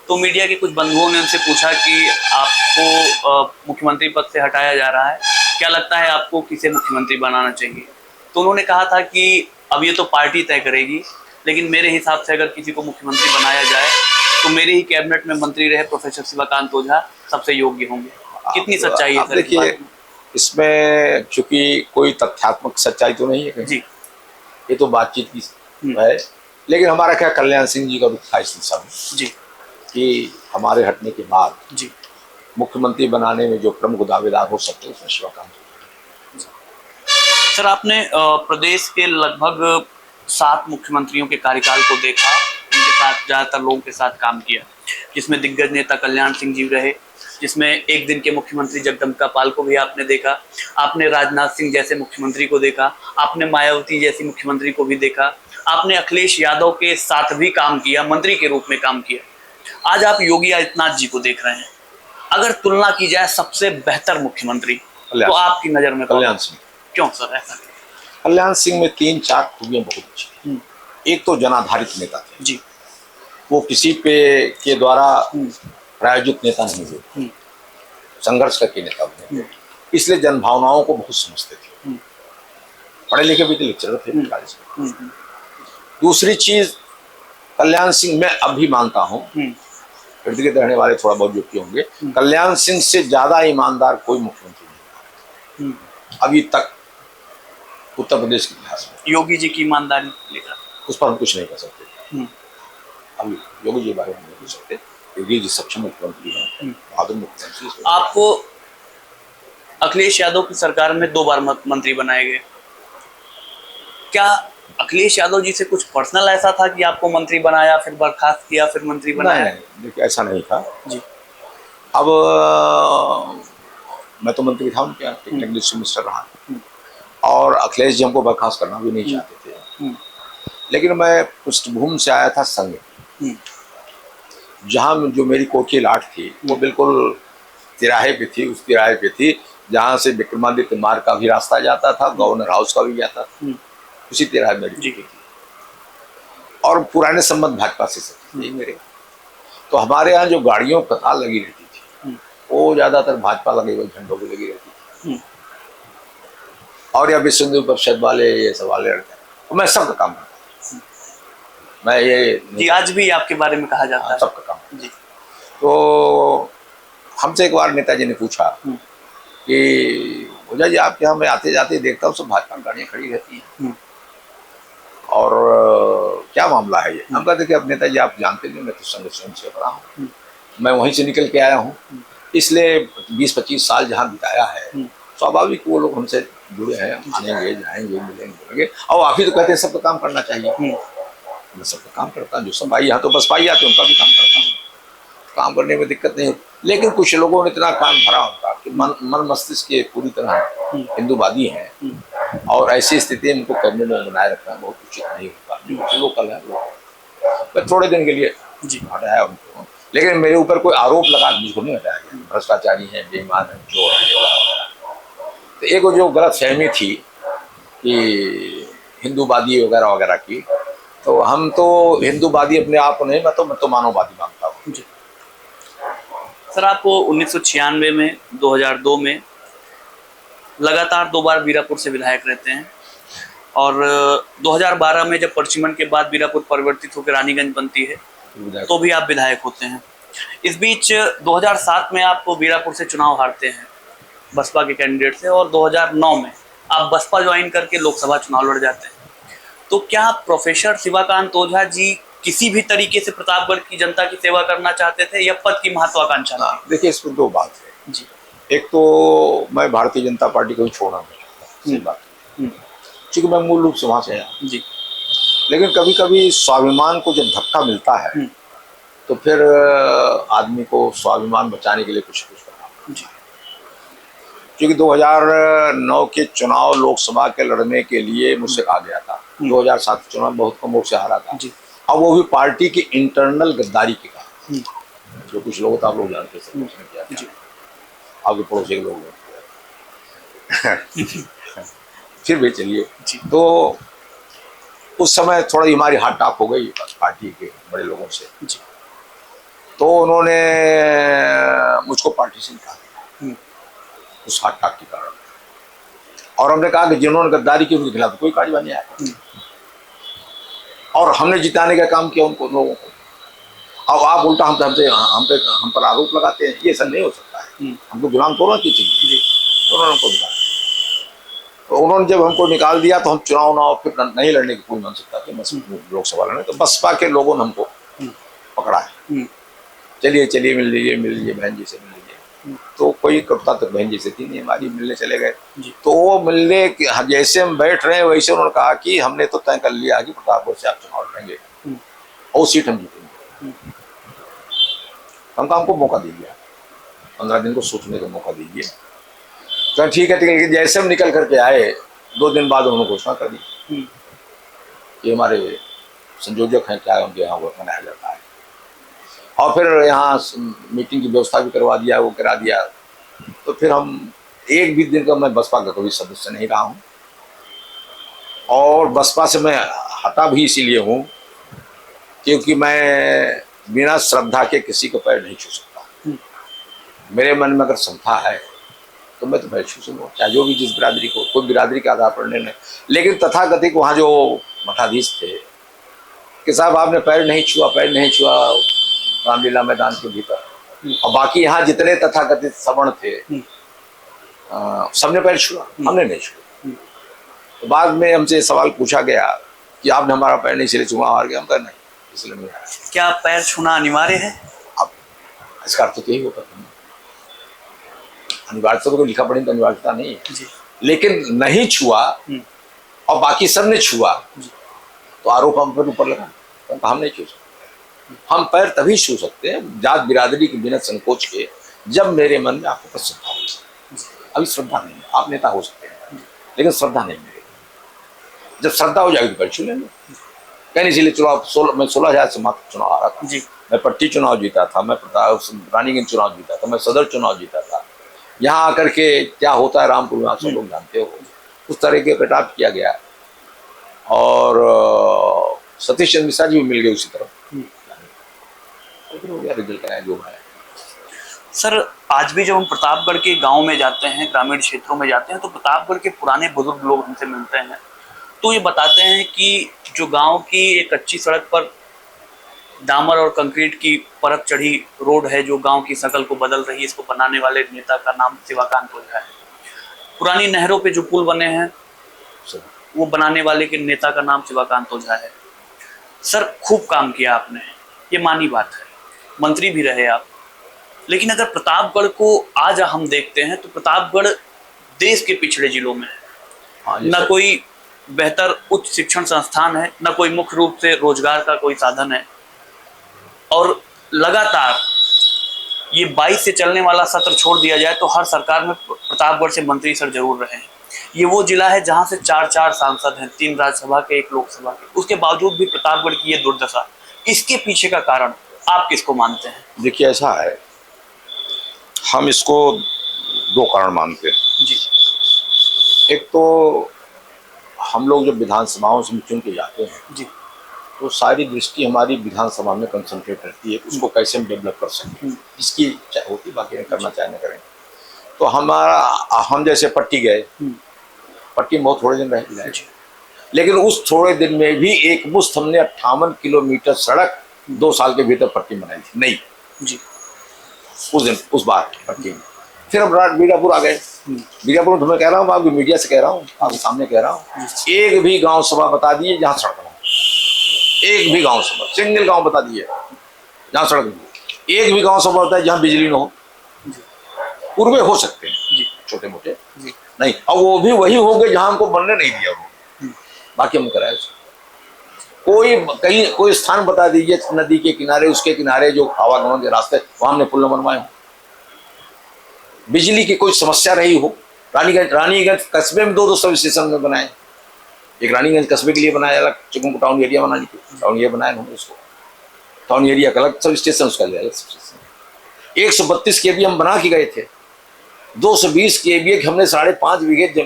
Speaker 2: तो मीडिया के कुछ बंधुओं ने उनसे पूछा कि आपको मुख्यमंत्री पद से हटाया जा रहा है, क्या लगता है आपको किसे मुख्यमंत्री बनाना चाहिए? तो उन्होंने कहा था कि अब ये तो पार्टी तय करेगी, लेकिन मेरे हिसाब से अगर किसी को मुख्यमंत्री बनाया जाए तो मेरे ही कैबिनेट में मंत्री रहे प्रोफेसर शिवाकांत ओझा सबसे योग्य होंगे। कितनी सच्चाई है सर?
Speaker 1: देखिए, इसमें चूंकि कोई तथ्यात्मक सच्चाई तो नहीं है
Speaker 2: जी,
Speaker 1: ये तो बातचीत की है, लेकिन हमारा क्या कल्याण सिंह जी का रुख था इस दिशा में
Speaker 2: जी,
Speaker 1: कि हमारे हटने के बाद
Speaker 2: जी,
Speaker 1: मुख्यमंत्री बनाने में जो प्रमुख दावेदार हो सकते हैं उसमें शिवाकांत।
Speaker 2: सर आपने प्रदेश के लगभग 7 मुख्यमंत्रियों के कार्यकाल को देखा, उनके साथ ज़्यादातर लोगों के साथ काम किया, जिसमें दिग्गज नेता कल्याण सिंह जी रहे, जिसमें एक दिन के मुख्यमंत्री जगदम्बिका पाल को भी आपने देखा, आपने राजनाथ सिंह जैसे मुख्यमंत्री को देखा, आपने मायावती जैसी मुख्यमंत्री को भी देखा, आपने अखिलेश यादव के साथ भी काम किया, मंत्री के रूप में काम किया। आज आप योगी आदित्यनाथ जी को देख रहे हैं। अगर तुलना की जाए सबसे बेहतर मुख्यमंत्री तो आपकी नज़र में
Speaker 1: कल्याण सिंह।
Speaker 2: क्यों सर ऐसा?
Speaker 1: कल्याण सिंह में 3-4 खूबियां बहुत अच्छी। एक तो जनाधारित नेता थे
Speaker 2: जी,
Speaker 1: वो किसी पे के द्वारा प्रायोजित नेता नहीं हुए, संघर्ष करके नेता बने, इसलिए जनभावनाओं को बहुत समझते थे, पढ़े लिखे भी थे, लेक्चरर थे कॉलेज में। दूसरी चीज, कल्याण सिंह मैं अब भी मानता हूँ, इर्द गिर्द रहने वाले थोड़ा बहुत जोखिम होंगे, कल्याण सिंह से ज्यादा ईमानदार कोई मुख्यमंत्री नहीं अभी तक उत्तर प्रदेश के इतिहास में।
Speaker 2: योगी जी की ईमानदारी लेकर
Speaker 1: उस पर हम कुछ नहीं कर सकते। अभी योगी जी के बारे में नहीं पूछ सकते, योगी जी सक्षम मुख्यमंत्री हैं, बहादुर मुख्यमंत्री।
Speaker 2: आपको अखिलेश यादव की सरकार में 2 बार मंत्री बनाए गए, क्या अखिलेश यादव जी से कुछ पर्सनल ऐसा था कि आपको मंत्री बनाया फिर बर्खास्त किया फिर मंत्री बनाया?
Speaker 1: नहीं, देखिए ऐसा नहीं था
Speaker 2: जी।
Speaker 1: अब मैं तो मंत्री था उनके यहाँ, टेक्निकल मिनिस्टर रहा, और अखिलेश जी हमको बर्खास्त करना भी नहीं चाहते थे, लेकिन मैं पृष्ठभूमि से आया था संघ, जहाँ जो मेरी कोठी लाट थी वो बिल्कुल तिराहे पे थी, उस तिराहे पे थी जहाँ से विक्रमादित्य मार्ग का भी रास्ता जाता था, गवर्नर हाउस का भी जाता था, उसी तिराहे मेरी कोठी थी, और पुराने संबंध भाजपा से थे मेरे। तो हमारे यहाँ जो गाड़ियों कतार लगी रहती थी वो ज्यादातर भाजपा लगे हुए झंडों की लगी रहती थी, और या विश्व परिषद वाले ये सब वाले लड़के, तो मैं सबका काम करता, मैं ये
Speaker 2: जी आज भी आपके बारे में कहा जाता है
Speaker 1: सबका काम
Speaker 2: जी।
Speaker 1: तो हमसे एक बार नेताजी ने पूछा कि ओझा जी आपके यहाँ मैं आते जाते देखता हूँ सब भाजपा गाड़ियाँ खड़ी रहती हैं, और क्या मामला है ये? हम कहते कि अब नेताजी आप जानते नहीं, मैं तो संघ स्वयं से रहा हूँ, मैं वहीं से निकल के आया हूँ, इसलिए 20-25 साल जहाँ बिताया है, स्वाभाविक वो लोग हमसे जुड़े हैं, आएंगे जाएंगे मिलेंगे, और आप ही तो कहते हैं सबका काम करना चाहिए। मैं सबका काम करता हूँ, जो सफाई यहाँ तो बसपाई आते उनका भी काम करता हूँ, काम करने में दिक्कत नहीं, लेकिन कुछ लोगों ने इतना काम भरा होता कि मन मस्तिष्क के पूरी तरह हिंदूवादी हैं, और ऐसी स्थिति में उनको कैबिनेट में बनाए रखना बहुत उचित नहीं होता। जो लोकल है मैं थोड़े दिन के लिए हटाया उनको, लेकिन मेरे ऊपर कोई आरोप लगा मुझको नहीं हटाया गया, भ्रष्टाचारी है, बेईमान है, चोर है। तो एक जो गलत फहमी थी कि हिंदूवादी वगैरह वगैरह की, तो हम तो हिंदूवादी अपने आप को नहीं, मैं तो मानववादी मानता हूँ।
Speaker 2: सर आप 1996 में 2002 में लगातार 2 बार बीरापुर से विधायक रहते हैं, और 2012 में जब परचीमन के बाद बीरापुर परिवर्तित होकर रानीगंज बनती है तो भी आप विधायक होते हैं। इस बीच 2007 में आप बीरापुर से चुनाव हारते हैं बसपा के कैंडिडेट से, और 2009 में आप बसपा ज्वाइन करके लोकसभा चुनाव लड़ जाते हैं। तो क्या प्रोफेसर शिवाकांत ओझा जी किसी भी तरीके से प्रतापगढ़ की जनता की सेवा करना चाहते थे या पद की महत्वाकांक्षा थी?
Speaker 1: देखिए इसमें 2 बात है
Speaker 2: जी।
Speaker 1: एक तो मैं भारतीय जनता पार्टी को ही छोड़ना नहीं चाहता, सही बात, क्योंकि मैं मूल रूप से वहां से आया जी, लेकिन कभी कभी स्वाभिमान को जब धक्का मिलता है तो फिर आदमी को स्वाभिमान बचाने के लिए कुछ करना जी। क्योंकि 2009 के चुनाव लोकसभा के लड़ने के लिए मुझसे कहा गया था, 2007 चुनाव बहुत कम वोट से हारा था, अब वो भी पार्टी की इंटरनल गद्दारी के कारण, जो कुछ लोग आप लोग जानते हैं किया था। आपके पड़ोसी के लोग हैं। फिर भी चलिए।
Speaker 2: जी।
Speaker 1: तो उस समय थोड़ी हमारी हाथ टाप हो गई पार्टी के बड़े लोगों से,
Speaker 2: जी।
Speaker 1: तो उन्होंने मुझको पार्टी से निकाल दिया उस हाथ टाप के कारण। और हमने कहा कि जिन्होंने गद्दारी की उनके खिलाफ कोई कार्यवाही नहीं आया, और हमने जिताने का काम किया उनको लोगों को। अब आप उल्टा हम पर आरोप लगाते हैं, ये सब नहीं हो सकता है। हमको गुलाम थोड़ा की चाहिए। तो उन्होंने हमको निकाला। तो उन्होंने जब हमको निकाल दिया तो हम चुनाव फिर नहीं लड़ने की कोई मानसिकता थी लोकसभा लड़ने। तो बसपा के लोगों ने हमको पकड़ा है, चलिए चलिए मिल लीजिए बहन जी से मिल लीजिए। तो कोई कटुता तक बहन जी से थी नहीं हमारी, मिलने चले गए। तो वो मिलने जैसे हम बैठ रहे हैं वैसे उन्होंने कहा कि हमने तो तय कर लिया कि प्रतापगढ़ से आप चुनाव लड़ेंगे और सीट हम जीतेंगे। हमको मौका दीजिए, 15 दिन को सोचने का मौका दीजिए। तो ठीक है। जैसे हम निकल करके आए 2 दिन बाद उन्होंने घोषणा कर दी कि हमारे संयोजक हैं, क्या उनके यहाँ वो मनाया जाता है। और फिर यहाँ मीटिंग की व्यवस्था भी करवा दिया, वो करा दिया। तो फिर हम एक भी दिन का मैं बसपा का कोई सदस्य नहीं रहा हूँ, और बसपा से मैं हटा भी इसीलिए हूँ क्योंकि मैं बिना श्रद्धा के किसी को पैर नहीं छू सकता। मेरे मन में अगर श्रद्धा है तो मैं तो पैर छू सकूँ, चाहे जो भी जिस बिरादरी को, कोई बिरादरी के आधार पर नहीं। लेकिन तथाकथित वहाँ जो मठाधीश थे कि साहब आपने पैर नहीं छुआ रामलीला मैदान के भीतर, और बाकी यहाँ जितने तथाकथित सवर्ण थे सबने पैर छुआ, हमने नहीं छुआ। तो बाद में हमसे सवाल पूछा गया कि आपने हमारा पैर नहीं इसलिए चुनाव हार गया। हम कहा नहीं, इसलिए नहीं।
Speaker 2: क्या पैर छूना अनिवार्य है?
Speaker 1: अब इसका अर्थ तो यही होता था, अनिवार्यता तो लिखा पढ़ी तो अनिवार्यता नहीं है। लेकिन नहीं छुआ और बाकी सब ने छुआ तो आरोप हम पर ऊपर लगा। तो हम नहीं छू सकते। हम पैर तभी छू सकते हैं जात बिरादरी के बिना संकोच के, जब मेरे मन में आपको श्रद्धा हो। अभी श्रद्धा नहीं है। आप नेता हो सकते हैं लेकिन श्रद्धा नहीं मेरे। जब श्रद्धा हो जाएगी तो पैर छू लेंगे। कहने इसीलिए चुनाव मैं 16,000 से मात्र चुनाव हारा था। मैं पट्टी चुनाव जीता था, मैं रानीगंज चुनाव जीता था, मैं सदर चुनाव जीता था। यहाँ आकर के क्या होता है रामपुर में आप सब लोग जानते हो। उस तरह के कटाप किया गया और सतीश चंद्र मिश्रा जी भी मिल गए उसी तरह। रिजल्ट आया जो है।
Speaker 2: सर आज भी जब हम प्रतापगढ़ के गांव में जाते हैं, ग्रामीण क्षेत्रों में जाते हैं, तो प्रतापगढ़ के पुराने बुजुर्ग लोग हमसे मिलते हैं तो ये बताते हैं कि जो गांव की एक अच्छी सड़क पर डामर और कंक्रीट की परत चढ़ी रोड है जो गांव की शक्ल को बदल रही है, इसको बनाने वाले नेता का नाम शिवाकांत ओझा है। पुरानी नहरों पे जो पुल बने हैं वो बनाने वाले के नेता का नाम शिवाकांत ओझा है। सर खूब काम किया आपने, ये मानी बात है, मंत्री भी रहे आप। लेकिन अगर प्रतापगढ़ को आज हम देखते हैं तो प्रतापगढ़ देश के पिछड़े जिलों में है। न कोई बेहतर उच्च शिक्षण संस्थान है, न कोई मुख्य रूप से रोजगार का कोई साधन है, और लगातार ये 22 से चलने वाला सत्र छोड़ दिया जाए तो हर सरकार में प्रतापगढ़ से मंत्री सर जरूर रहे हैं। ये वो जिला है जहां से 4 सांसद हैं, 3 राज्यसभा के, 1 लोकसभा के। उसके बावजूद भी प्रतापगढ़ की ये दुर्दशा, इसके पीछे का कारण आप किसको मानते हैं?
Speaker 1: देखिए ऐसा है, हम इसको 2 कारण मानते हैं
Speaker 2: जी।
Speaker 1: एक तो हम लोग जब विधानसभाओं से चुन के जाते हैं
Speaker 2: जी।
Speaker 1: तो सारी दृष्टि हमारी विधानसभा में कंसंट्रेट रहती है, उसको कैसे हम डेवलप कर सकते हैं इसकी होती, बाकी करना चाहे न करें। तो हम जैसे पट्टी गए, पट्टी में बहुत थोड़े दिन रहे, लेकिन उस थोड़े दिन में भी एक मुश्त हमने 58 किलोमीटर सड़क 2 साल के भीतर पट्टी बनाई थी नहीं
Speaker 2: जी।
Speaker 1: उस बार पट्टी में। फिर हम बीरापुर आ गए। बीरापुर में मैं कह रहा हूँ, आपकी मीडिया से कह रहा हूँ, आपके सामने कह रहा हूँ, एक भी गांव सभा बता दिए जहाँ सड़क हो, एक भी गांव सभा, सिंगल गांव बता दिए जहाँ सड़क नहीं, एक भी गांव सभा बताए जहाँ बिजली न हो। पूर्वे हो सकते हैं छोटे मोटे नहीं, और वो भी वही हो गए जहाँ हमको बनने नहीं दिया वो, बाकी हम कराए। कोई स्थान बता दीजिए नदी के किनारे, उसके किनारे जो आवागमन के रास्ते, वहां हमने पुल बनवाए हो। बिजली की कोई समस्या रही हो, रानीगंज कस्बे में 2 सब स्टेशन में बनाए। एक रानीगंज कस्बे के लिए बनाया अलग, चिकन टाउन एरिया बनाने के टाउन एरिया बनाया हमने उसको, टाउन एरिया का अलग सब स्टेशन, उसका अलग सब स्टेशन। 132 के भी हम बना के गए थे, 220 केवीए की हमने 5.5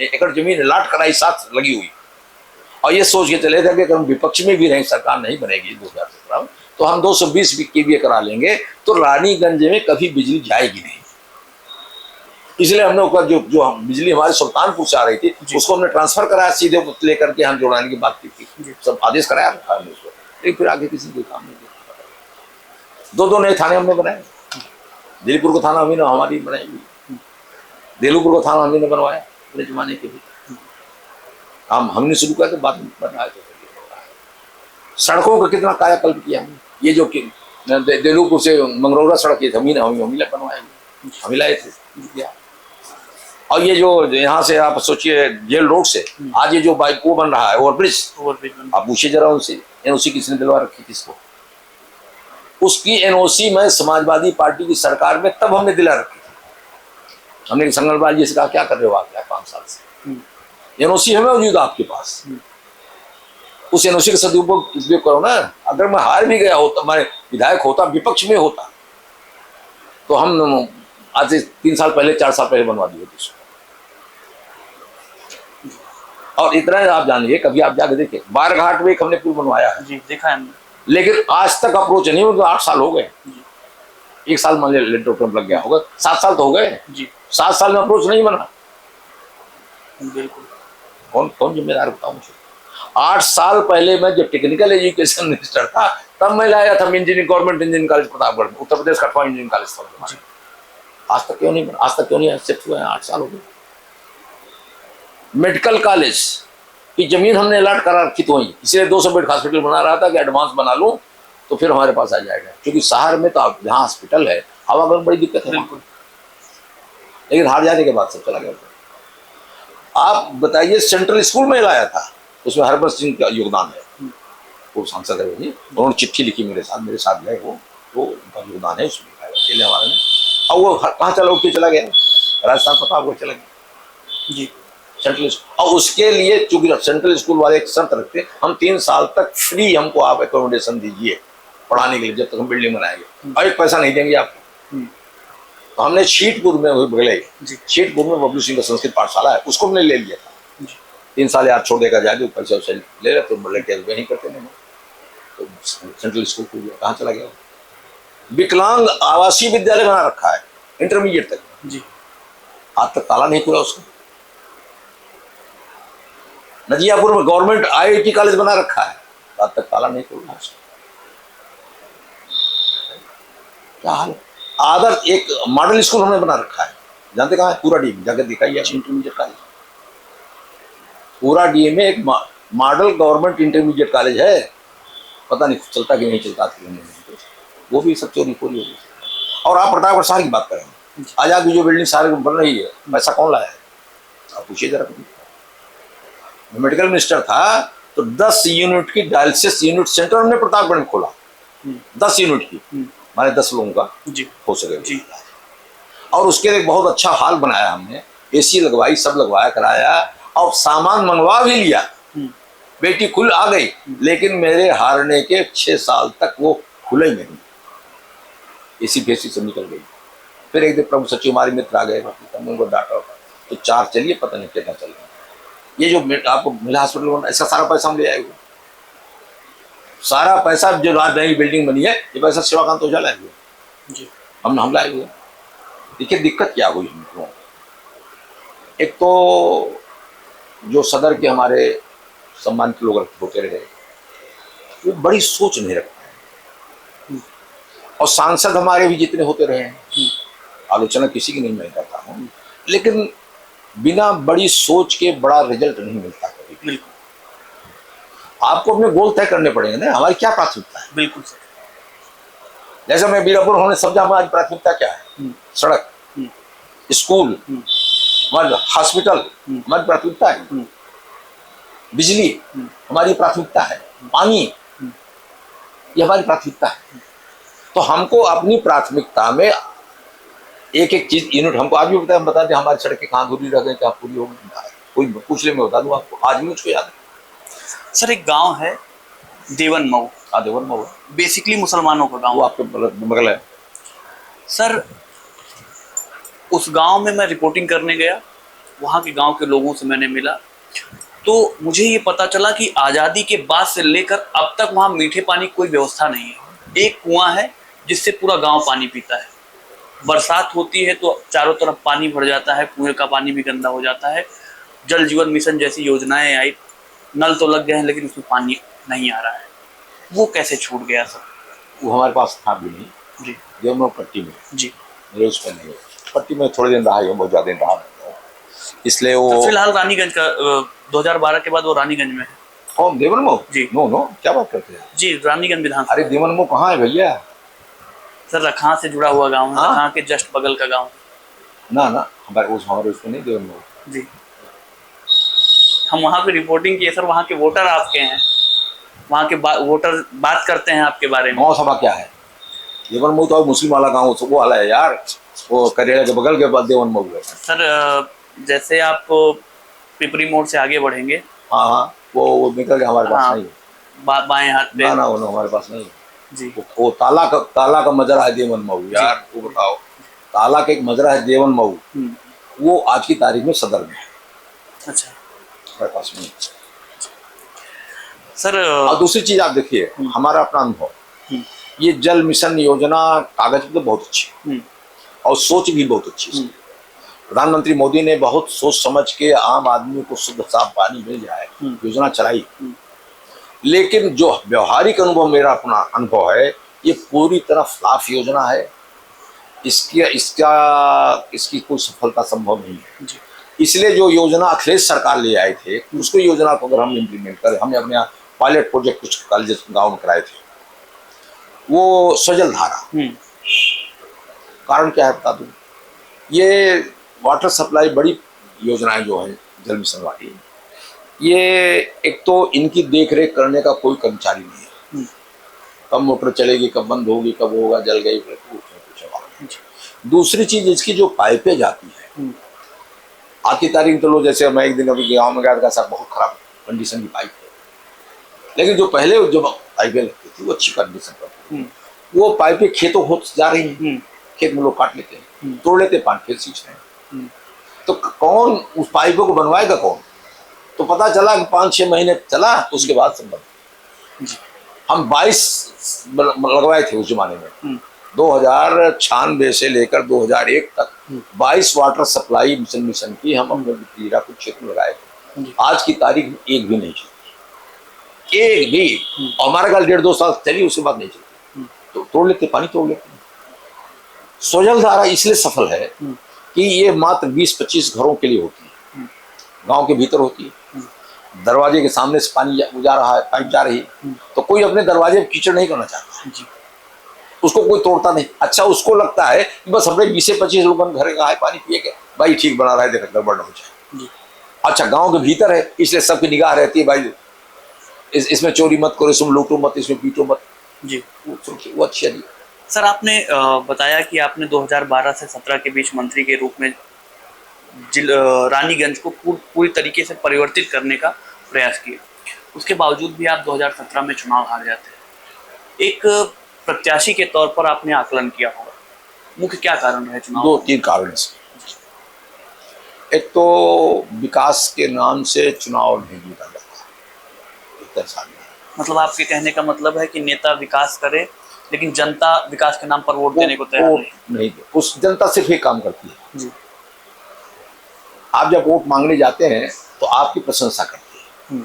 Speaker 1: एकड़ जमीन लाट कराई, साथ लगी हुई, और ये सोच के चले थे कि अगर हम विपक्ष में भी रहें, सरकार नहीं बनेगी 2017 में, तो हम 220 केवीए करा लेंगे, तो रानीगंज में कभी बिजली जाएगी नहीं। इसलिए हमने ऊपर जो हम बिजली हमारे सुल्तानपुर से आ रही थी उसको हमने ट्रांसफर कराया, सीधे लेकर के हम जोड़ाने की बात की थी, सब आदेश कराया था हमने उसको, लेकिन फिर आगे किसी कोई काम नहीं किया। 2 नए थाने हमने बनाए, दिलीपुर को थाना हमने हमारी बनाई, देलूपुर को थाना हमने बनवाया अपने जमाने के भी, हमने शुरू किया तो बाद में बनाया। सड़कों का कितना कायाकल्प किया हमने, ये जो देलूपुर से मंगरौरा सड़क ये हम बनवाए, हम लाए थे। और ये जो यहाँ से आप सोचिए जेल रोड से आज ये जो बाइक वो बन रहा है ओवरब्रिज, आप पूछिए जरा उनसे एनओसी किसने दिलवा रखी किसको, उसकी एनओसी में समाजवादी पार्टी की सरकार में तब हमने दिला रखी थी। हमने संगलपाल जी से कहा क्या कर रहे हो आप 5 साल से, एनओसी है मौजूद आपके पास, उस एनओसी का सदुपयोग करो ना। अगर मैं हार भी गया होता, मैं विधायक होता, विपक्ष में होता, तो हम आज से 3 साल पहले 4 साल पहले बनवा दिए थे। और इतना आप जानिए, कभी आप जाके देखिए बारघाट में एक हमने पुल बनवाया है
Speaker 2: जी, देखा है हमने,
Speaker 1: लेकिन आज तक अप्रोच नहीं हुआ। 8 साल हो गए, 1 साल मान लिया लेटर टर्म लग गया होगा, 7 साल तो हो गए जी, 7 साल में अप्रोच नहीं बना। बिल्कुल कौन जिम्मेदार बताऊं मुझे। 8 साल पहले मैं जब टेक्निकल एजुकेशन मिनिस्टर था तब मैं लाया था गवर्नमेंट इंजीनियरिंग कॉलेज प्रतापगढ़ में, उत्तर प्रदेश का 8वां इंजीनियरिंग कॉलेज था। आज तक क्यों नहीं बना, आज तक क्यों नहीं एक्सेप्ट हुआ है, 8 साल हो गए। मेडिकल कॉलेज की जमीन हमने अलॉट करा रखी तो वही, इसलिए 200 बेड हॉस्पिटल बना रहा था कि एडवांस बना लूं तो फिर हमारे पास आ जाएगा, क्योंकि शहर में तो आप जहाँ हॉस्पिटल है आवागमन बड़ी दिक्कत है, लेकिन हार जाने के बाद सब चला गया। आप बताइए सेंट्रल स्कूल में लाया था, उसमें हरबंस सिंह का योगदान है, वो सांसद है जी, उन्होंने चिट्ठी लिखी मेरे साथ गए, वो उनका योगदान है उसमें अकेले हमारे ने। और वो कहाँ चला उठ के चला गया, राजस्थान प्रतापगढ़ चला गया जी सेंट्रल स्कूल। और उसके लिए चूंकि सेंट्रल स्कूल वाले एक शर्त रखते, हम 3 साल तक फ्री हमको आप एकोमोडेशन दीजिए पढ़ाने के लिए, जब तक हम बिल्डिंग बनाएंगे, और 1 पैसा नहीं देंगे आपको। तो हमने शीतपुर में बगले शीतपुर में बबलू सिंह का संस्कृत पाठशाला है, उसको हमने ले लिया था। 3 साल यार छोड़ देगा जाए, पैसा वैसे ले रहे तो लड़के नहीं करते नहीं, तो सेंट्रल स्कूल को कहाँ चला गया। विकलांग आवासीय विद्यालय बना रखा है इंटरमीडिएट तक जी, आज तक ताला नहीं खुला उसका। नजियापुर में गवर्नमेंट आईआईटी कॉलेज बना रखा है, आज तक ताला नहीं खुला उसका। क्या हाल है। आदर्श एक मॉडल स्कूल हमने बना रखा है, जानते कहाँ है, पूरा डी में जाकर दिखाइए इंटरमीडिएट कॉलेज। पूरा डी में एक मॉडल गवर्नमेंट इंटरमीडिएट कॉलेज है, पता नहीं चलता कि नहीं चलता, वो भी सब चोरी हो गई। और आप प्रतापगढ़ शहर की बात करें, आजाद की जो बिल्डिंग शहर में बन रही है, पैसा कौन लाया है आप पूछिए जरा। मैं मेडिकल मिनिस्टर था तो 10 यूनिट की डायलिसिस यूनिट सेंटर हमने प्रतापगढ़ में खोला, 10 यूनिट की, हमारे 10 लोगों का जी हो सके। और उसके लिए बहुत अच्छा हॉल बनाया हमने, एसी लगवाई, सब लगवाया कराया, और सामान मंगवा भी लिया। बेटी खुल आ गई, लेकिन मेरे हारने के 6 साल तक वो खुले नहीं, एसी फेसी सब निकल गई। फिर एक दिन प्रमुख सचिव हमारे मित्र आ गए, उनको डांटा तो 4 चलिए, पता नहीं कितना चल रहा। ये जो आपको मिला हॉस्पिटल बना, इसका सारा पैसा हम ले आएंगे, सारा पैसा जो नई बिल्डिंग बनी है, ये पैसा शिवाकांत ओझा लाएंगे जी, हम लाएंगे। देखिए दिक्कत क्या हुई हमको, एक तो जो सदर के हमारे सम्मानित लोग होते रहे, वो बड़ी सोच नहीं रखते हैं, और सांसद हमारे भी जितने होते रहे हैं, आलोचना किसी की नहीं मैं करता हूँ, लेकिन बिना बड़ी सोच के बड़ा रिजल्ट नहीं मिलता कभी। बिल्कुल आपको अपने गोल तय करने पड़ेंगे ना, हमारी क्या प्राथमिकता है। बिल्कुल सर, जैसे मैं बीरापुर होने समझा, हमारी प्राथमिकता क्या है, सड़क, स्कूल, हमारी हॉस्पिटल हमारी प्राथमिकता है, बिजली हमारी प्राथमिकता है, पानी ये हमारी प्राथमिकता है। तो हमको अपनी प्राथमिकता में एक एक चीज यूनिट हमको आज भी बताया, हम बताते हैं हमारी सड़कें कहाँ अधूरी रह गई, क्या पूरी हो गई, कोई पूछ ले मैं बता दूं आपको, आज भी मुझको याद है।
Speaker 2: सर एक गांव है देवन मऊ,
Speaker 1: देवन मऊ
Speaker 2: बेसिकली मुसलमानों का गांव,
Speaker 1: वो आपके बगल है
Speaker 2: सर। उस गांव में मैं रिपोर्टिंग करने गया, वहाँ के गांव के लोगों से मैंने मिला, तो मुझे ये पता चला कि आज़ादी के बाद से लेकर अब तक वहाँ मीठे पानी की कोई व्यवस्था नहीं है। एक कुआं है जिससे पूरा गांव पानी पीता है। बरसात होती है तो चारों तरफ पानी भर जाता है, कुएं का पानी भी गंदा हो जाता है। जल जीवन मिशन जैसी योजनाएं आई, नल तो लग गए हैं लेकिन उसमें पानी नहीं आ रहा है। वो कैसे छूट गया सर?
Speaker 1: वो हमारे पास था भी नहीं।
Speaker 2: जी
Speaker 1: जब मैं पट्टी में,
Speaker 2: जी।
Speaker 1: मेरे उस पर नहीं, पट्टी में थोड़े दिन रहा हूँ, बहुत ज़्यादा दिन रहा नहीं हूँ, इसलिए
Speaker 2: तो
Speaker 1: वो।
Speaker 2: फिलहाल रानीगंज का 2012 के बाद वो रानीगंज में है।
Speaker 1: कौन, देवनमऊ?
Speaker 2: जी।
Speaker 1: नो नो, क्या बात करते हैं?
Speaker 2: जी, रानीगंज विधानसभा।
Speaker 1: अरे देवनमऊ कहाँ है भैया?
Speaker 2: सर रखां से जुड़ा हुआ गांव है,
Speaker 1: हाँ?
Speaker 2: रखां के जस्ट बगल का गांव।
Speaker 1: ना ना, हमारे उसमें नहीं देवनमऊ।
Speaker 2: जी, हम वहाँ पे रिपोर्टिंग किए सर। वहाँ के वोटर आपके हैं, वहाँ के वोटर बात करते हैं आपके बारे में।
Speaker 1: गाँव सभा क्या है? देवनमऊ तो मुस्लिम वाला गाँव वो वाला है यार, वो करेला के बगल के बाद देवनमऊ है।
Speaker 2: सर जैसे आप पिपरी मोड़ से आगे बढ़ेंगे।
Speaker 1: हाँ हाँ, वो निकल के हमारे पास
Speaker 2: हाँ,
Speaker 1: नहीं है।
Speaker 2: बाएं हाथ पे।
Speaker 1: ना ना, वो हमारे पास नहीं है।
Speaker 2: जी
Speaker 1: वो ताला का मजरा है देवनमऊ यार, वो बताओ। ताला का एक मजरा है देवनमऊ, वो आज की तारीख में सदर में है,
Speaker 2: अच्छा
Speaker 1: हमारे पास नहीं।
Speaker 2: सर
Speaker 1: और दूसरी चीज आप देखिए, हमारा अपना अनुभव, ये जल मिशन योजना कागज पे तो बहुत अच्छी और सोच भी बहुत अच्छी है। प्रधानमंत्री मोदी ने बहुत सोच समझ के आम आदमी को शुद्ध साफ पानी मिल जाए योजना चलाई, लेकिन जो व्यवहारिक अनुभव, मेरा अपना अनुभव है, ये पूरी तरह फ्लॉप योजना है। इसकी कोई सफलता संभव नहीं है। इसलिए जो योजना अखिलेश सरकार ले आए थे, उसको योजना को अगर हम इम्प्लीमेंट करें, हमने अपने यहाँ पायलट प्रोजेक्ट कुछ कॉलेज गाँव में कराए थे, वो स्वजल धारा। कारण क्या है बता दूं, ये वाटर सप्लाई बड़ी योजनाएं जो है जल मिशन वाली, ये एक तो इनकी देख रेख करने का कोई कर्मचारी नहीं है। कब मोटर चलेगी, कब बंद होगी, कब होगा, जल गई, कुछ। दूसरी चीज, इसकी जो पाइपें जाती है, आज की तारीख तो लो, जैसे मैं एक दिन अभी गाँव में गया था, सब बहुत खराब कंडीशन की पाइप है, लेकिन जो पहले जो पाइपें लगती थी वो अच्छी कंडीशन पर, वो पाइपें खेतों हो जा रही हैं, खेत में लोग काट लेते हैं, तोड़ लेते हैं, पानी फिर सींच रहे हैं। तो कौन उस पाइपों को बनवाएगा कौन? तो पता चला कि 5-6 महीने चला, उसके बाद संभव। हम 22 लगवाए थे उस जमाने में, 2096 से लेकर 2001 तक 22 वाटर सप्लाई मिशन की हम अपने हीराकुद क्षेत्र में लगाए थे। आज की तारीख में एक भी नहीं चली, एक भी। हमारा कल 1.5-2 साल चली, उसके बाद नहीं चली, तो तोड़ लेते, पानी तोड़ लेते। स्वजल धारा इसलिए सफल है कि ये मात्र 20-25 घरों के लिए होती है, गांव के भीतर होती है, दरवाजे के सामने से पानी जा रहा है, पाइप जा रही है, तो कोई अपने दरवाजे में कीचड़ नहीं करना चाहता, उसको कोई तोड़ता नहीं। अच्छा, उसको लगता है कि बस हमने 20-25 लोगों के घर का है, पानी पिए के भाई ठीक बना रहा है, देखा गड़बड़ हो जाए। अच्छा, गांव के भीतर है, इसलिए सबकी निगाह रहती है, भाई इसमें चोरी मत करो, इसमें लूटो मत, इसमें पीटो मत। जी, वो अच्छी है।
Speaker 2: सर आपने बताया कि आपने 2012 से 17 के बीच मंत्री के रूप में रानीगंज को पूरी तरीके से परिवर्तित करने का प्रयास किया। उसके बावजूद भी आप 2017 में चुनाव हार जाते हैं। एक प्रत्याशी के तौर पर आपने आकलन किया होगा, मुख्य क्या कारण रहे चुनाव?
Speaker 1: 2-3 कारण है। एक तो विकास के नाम से चुनाव नहीं जीता जाता,
Speaker 2: मतलब आपके कहने का मतलब है कि नेता विकास करे लेकिन जनता विकास के नाम पर वोट देने को तैयार नहीं।
Speaker 1: उस जनता सिर्फ एक काम करती है
Speaker 2: जी।
Speaker 1: आप जब वोट मांगने जाते हैं तो आपकी प्रशंसा करती है,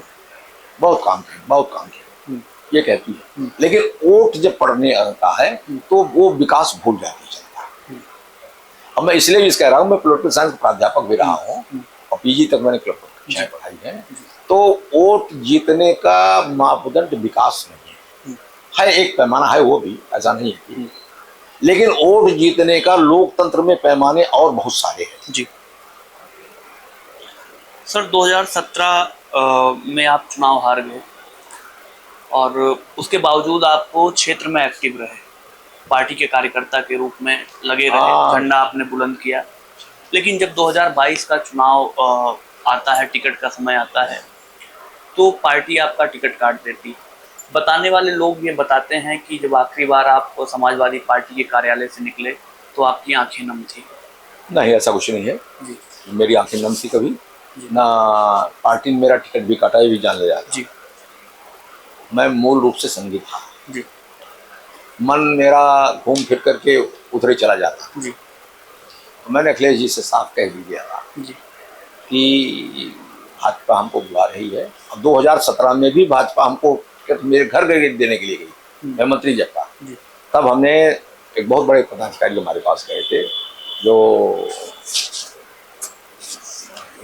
Speaker 1: बहुत काम किया, ये कहती है, लेकिन वोट जब पड़ने आता है तो वो विकास भूल जाती है जनता। अब मैं इसलिए भी कह रहा हूँ, मैं पॉलिटिकल साइंस प्राध्यापक भी रहा हूँ और पीजी तक मैंने कक्षाएं पढ़ाई है, तो वोट जीतने का मापदंड विकास नहीं है, एक पैमाना है, वो भी ऐसा नहीं है, लेकिन वोट जीतने का लोकतंत्र में पैमाने और बहुत सारे हैं।
Speaker 2: जी सर, 2017 में आप चुनाव हार गए और उसके बावजूद आपको क्षेत्र में एक्टिव रहे, पार्टी के कार्यकर्ता के रूप में लगे रहे, झंडा आपने बुलंद किया। लेकिन जब 2022 का चुनाव आता है, टिकट का समय आता है, तो पार्टी आपका टिकट काट देती। बताने वाले लोग ये बताते हैं कि जब आखिरी बार आप समाजवादी पार्टी के कार्यालय से निकले तो आपकी आंखें नम थी।
Speaker 1: नहीं, ऐसा कुछ नहीं है।
Speaker 2: जी
Speaker 1: मेरी आंखें नम थी कभी
Speaker 2: जी
Speaker 1: ना। पार्टी ने मेरा टिकट भी काटा, ये भी जान ले जाता।
Speaker 2: जी
Speaker 1: मैं मूल रूप से संगीत था।
Speaker 2: जी
Speaker 1: मन मेरा घूम फिर करके उधर ही चला जाता।
Speaker 2: जी
Speaker 1: तो मैंने अखिलेश जी से साफ कह भी दिया था
Speaker 2: जी
Speaker 1: कि भाजपा हमको बुला रही है। और 2017 में भी भाजपा हमको टिकट मेरे घर गए देने के लिए गई, मैं मंत्री जब था।
Speaker 2: जी
Speaker 1: तब हमने एक बहुत बड़े पदाधिकारी हमारे पास गए थे जो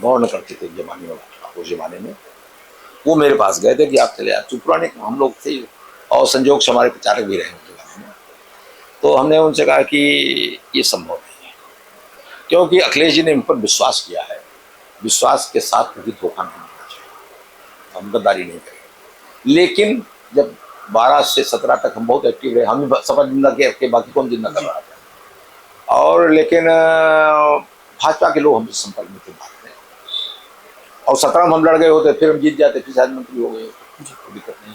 Speaker 1: गवर्नर करते थे जमाने में, उस जमाने में। वो मेरे पास गए थे कि आप चले आप, पुराने हम लोग थे और संजोग से हमारे प्रचारक भी रहे उस जमाने में। तो हमने उनसे कहा कि ये संभव नहीं है, क्योंकि अखिलेश जी ने इन पर विश्वास किया है। विश्वास के साथ कभी धोखा नहीं देना चाहिए, हम गद्दारी नहीं करेंगे। लेकिन जब 12 से 17 तक हम बहुत एक्टिव रहे, हम भी सफर जिंदा के बाकी कौन जिंदा कर रहा था। और लेकिन भाजपा के लोग हमसे संपर्क में थे बाद में, और 17 में हम लड़ गए होते, फिर हम जीत जाते, फिर शायद मंत्री हो गए, कोई दिक्कत नहीं।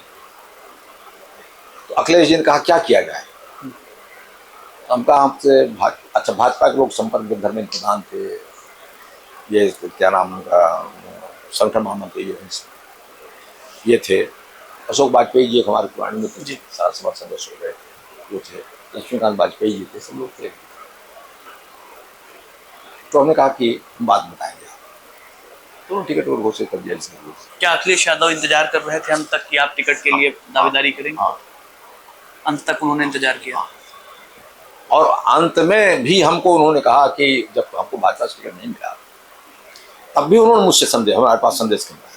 Speaker 1: तो अखिलेश जी ने कहा क्या किया जाए। हम कहा आपसे अच्छा, भाजपा के लोग संपर्क में धर्मेंद्र प्रधान थे, ये क्या नाम उनका संगठन महामंत्री ये थे, अशोक वाजपेयी जी एक हमारे पुराने मित्र जी, 7 वर्ष सदस्य हो गए, वो थे, लक्ष्मीकांत वाजपेयी जी थे, सब लोग थे। तो हमने कहा कि बात बताएंगे, तो टिकट और घोषित कर दिया।
Speaker 2: क्या अखिलेश यादव इंतजार कर रहे थे अंत तक कि आप टिकट के लिए दावेदारी करेंगे?
Speaker 1: हाँ,
Speaker 2: अंत तक उन्होंने इंतजार किया।
Speaker 1: हाँ। और अंत में भी हमको उन्होंने कहा कि जब हमको भाजपा से टिकट नहीं मिला, तब भी उन्होंने मुझसे संदेश, हमारे पास संदेश करना है,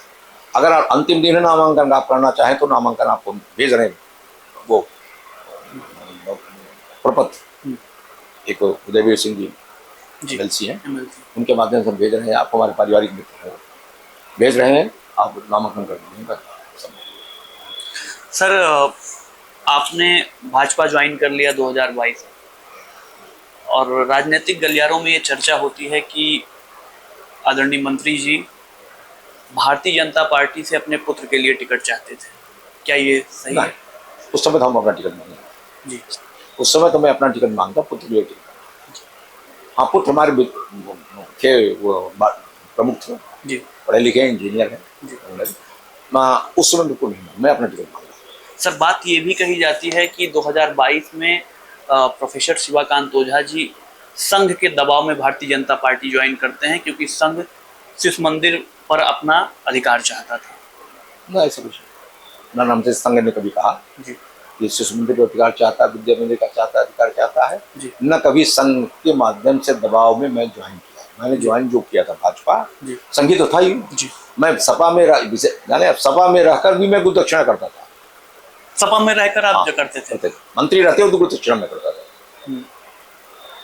Speaker 1: अगर आप अंतिम दिन नामांकन आप करना चाहें तो नामांकन आपको भेज रहे हैं, वो प्रपत्र एक उदयवीर सिंह जी एमएलसी हैं, उनके माध्यम से भेज रहे हैं, आपको हमारे पारिवारिक मित्र हैं, भेज रहे हैं, आप नामांकन कर दीजिए।
Speaker 2: सर, आपने भाजपा ज्वाइन कर लिया 2022 और राजनीतिक गलियारों में ये चर्चा होती है कि आदरणीय मंत्री जी भारतीय जनता पार्टी से अपने पुत्र के लिए टिकट चाहते थे, क्या ये सही है?
Speaker 1: उस समय तो हम अपना टिकट मांगे
Speaker 2: जी,
Speaker 1: उस समय तो मैं अपना टिकट मांगता, पुत्र के लिए टिकट। हाँ, पुत्र हमारे थे, वो प्रमुख थे
Speaker 2: जी,
Speaker 1: पढ़े लिखे इंजीनियर हैं, उस समय बिल्कुल नहीं, मैं अपना टिकट मांगा।
Speaker 2: सर, बात ये भी कही जाती है कि 2022 में प्रोफेसर शिवाकांत ओझा जी संघ के दबाव में भारतीय जनता पार्टी ज्वाइन करते हैं, क्योंकि संघ शिव मंदिर पर अपना अधिकार चाहता था।
Speaker 1: ना, ऐसा कुछ ना, हमसे संघ ने कभी कहा
Speaker 2: जी,
Speaker 1: कि शिव मंदिर का अधिकार चाहता है, विद्या मंदिर का चाहता है, अधिकार चाहता है
Speaker 2: जी,
Speaker 1: न कभी संघ के माध्यम से दबाव में मैं ज्वाइन किया। मैंने ज्वाइन जो किया था भाजपा, संघी तो था ही
Speaker 2: जी।
Speaker 1: मैं सपा में जाने, सपा में रहकर भी मैं गुरुदक्षिणा करता था।
Speaker 2: सपा में रहकर आप जो करते थे?
Speaker 1: मंत्री रहते हो तो गुरुदक्षिणा में करता था।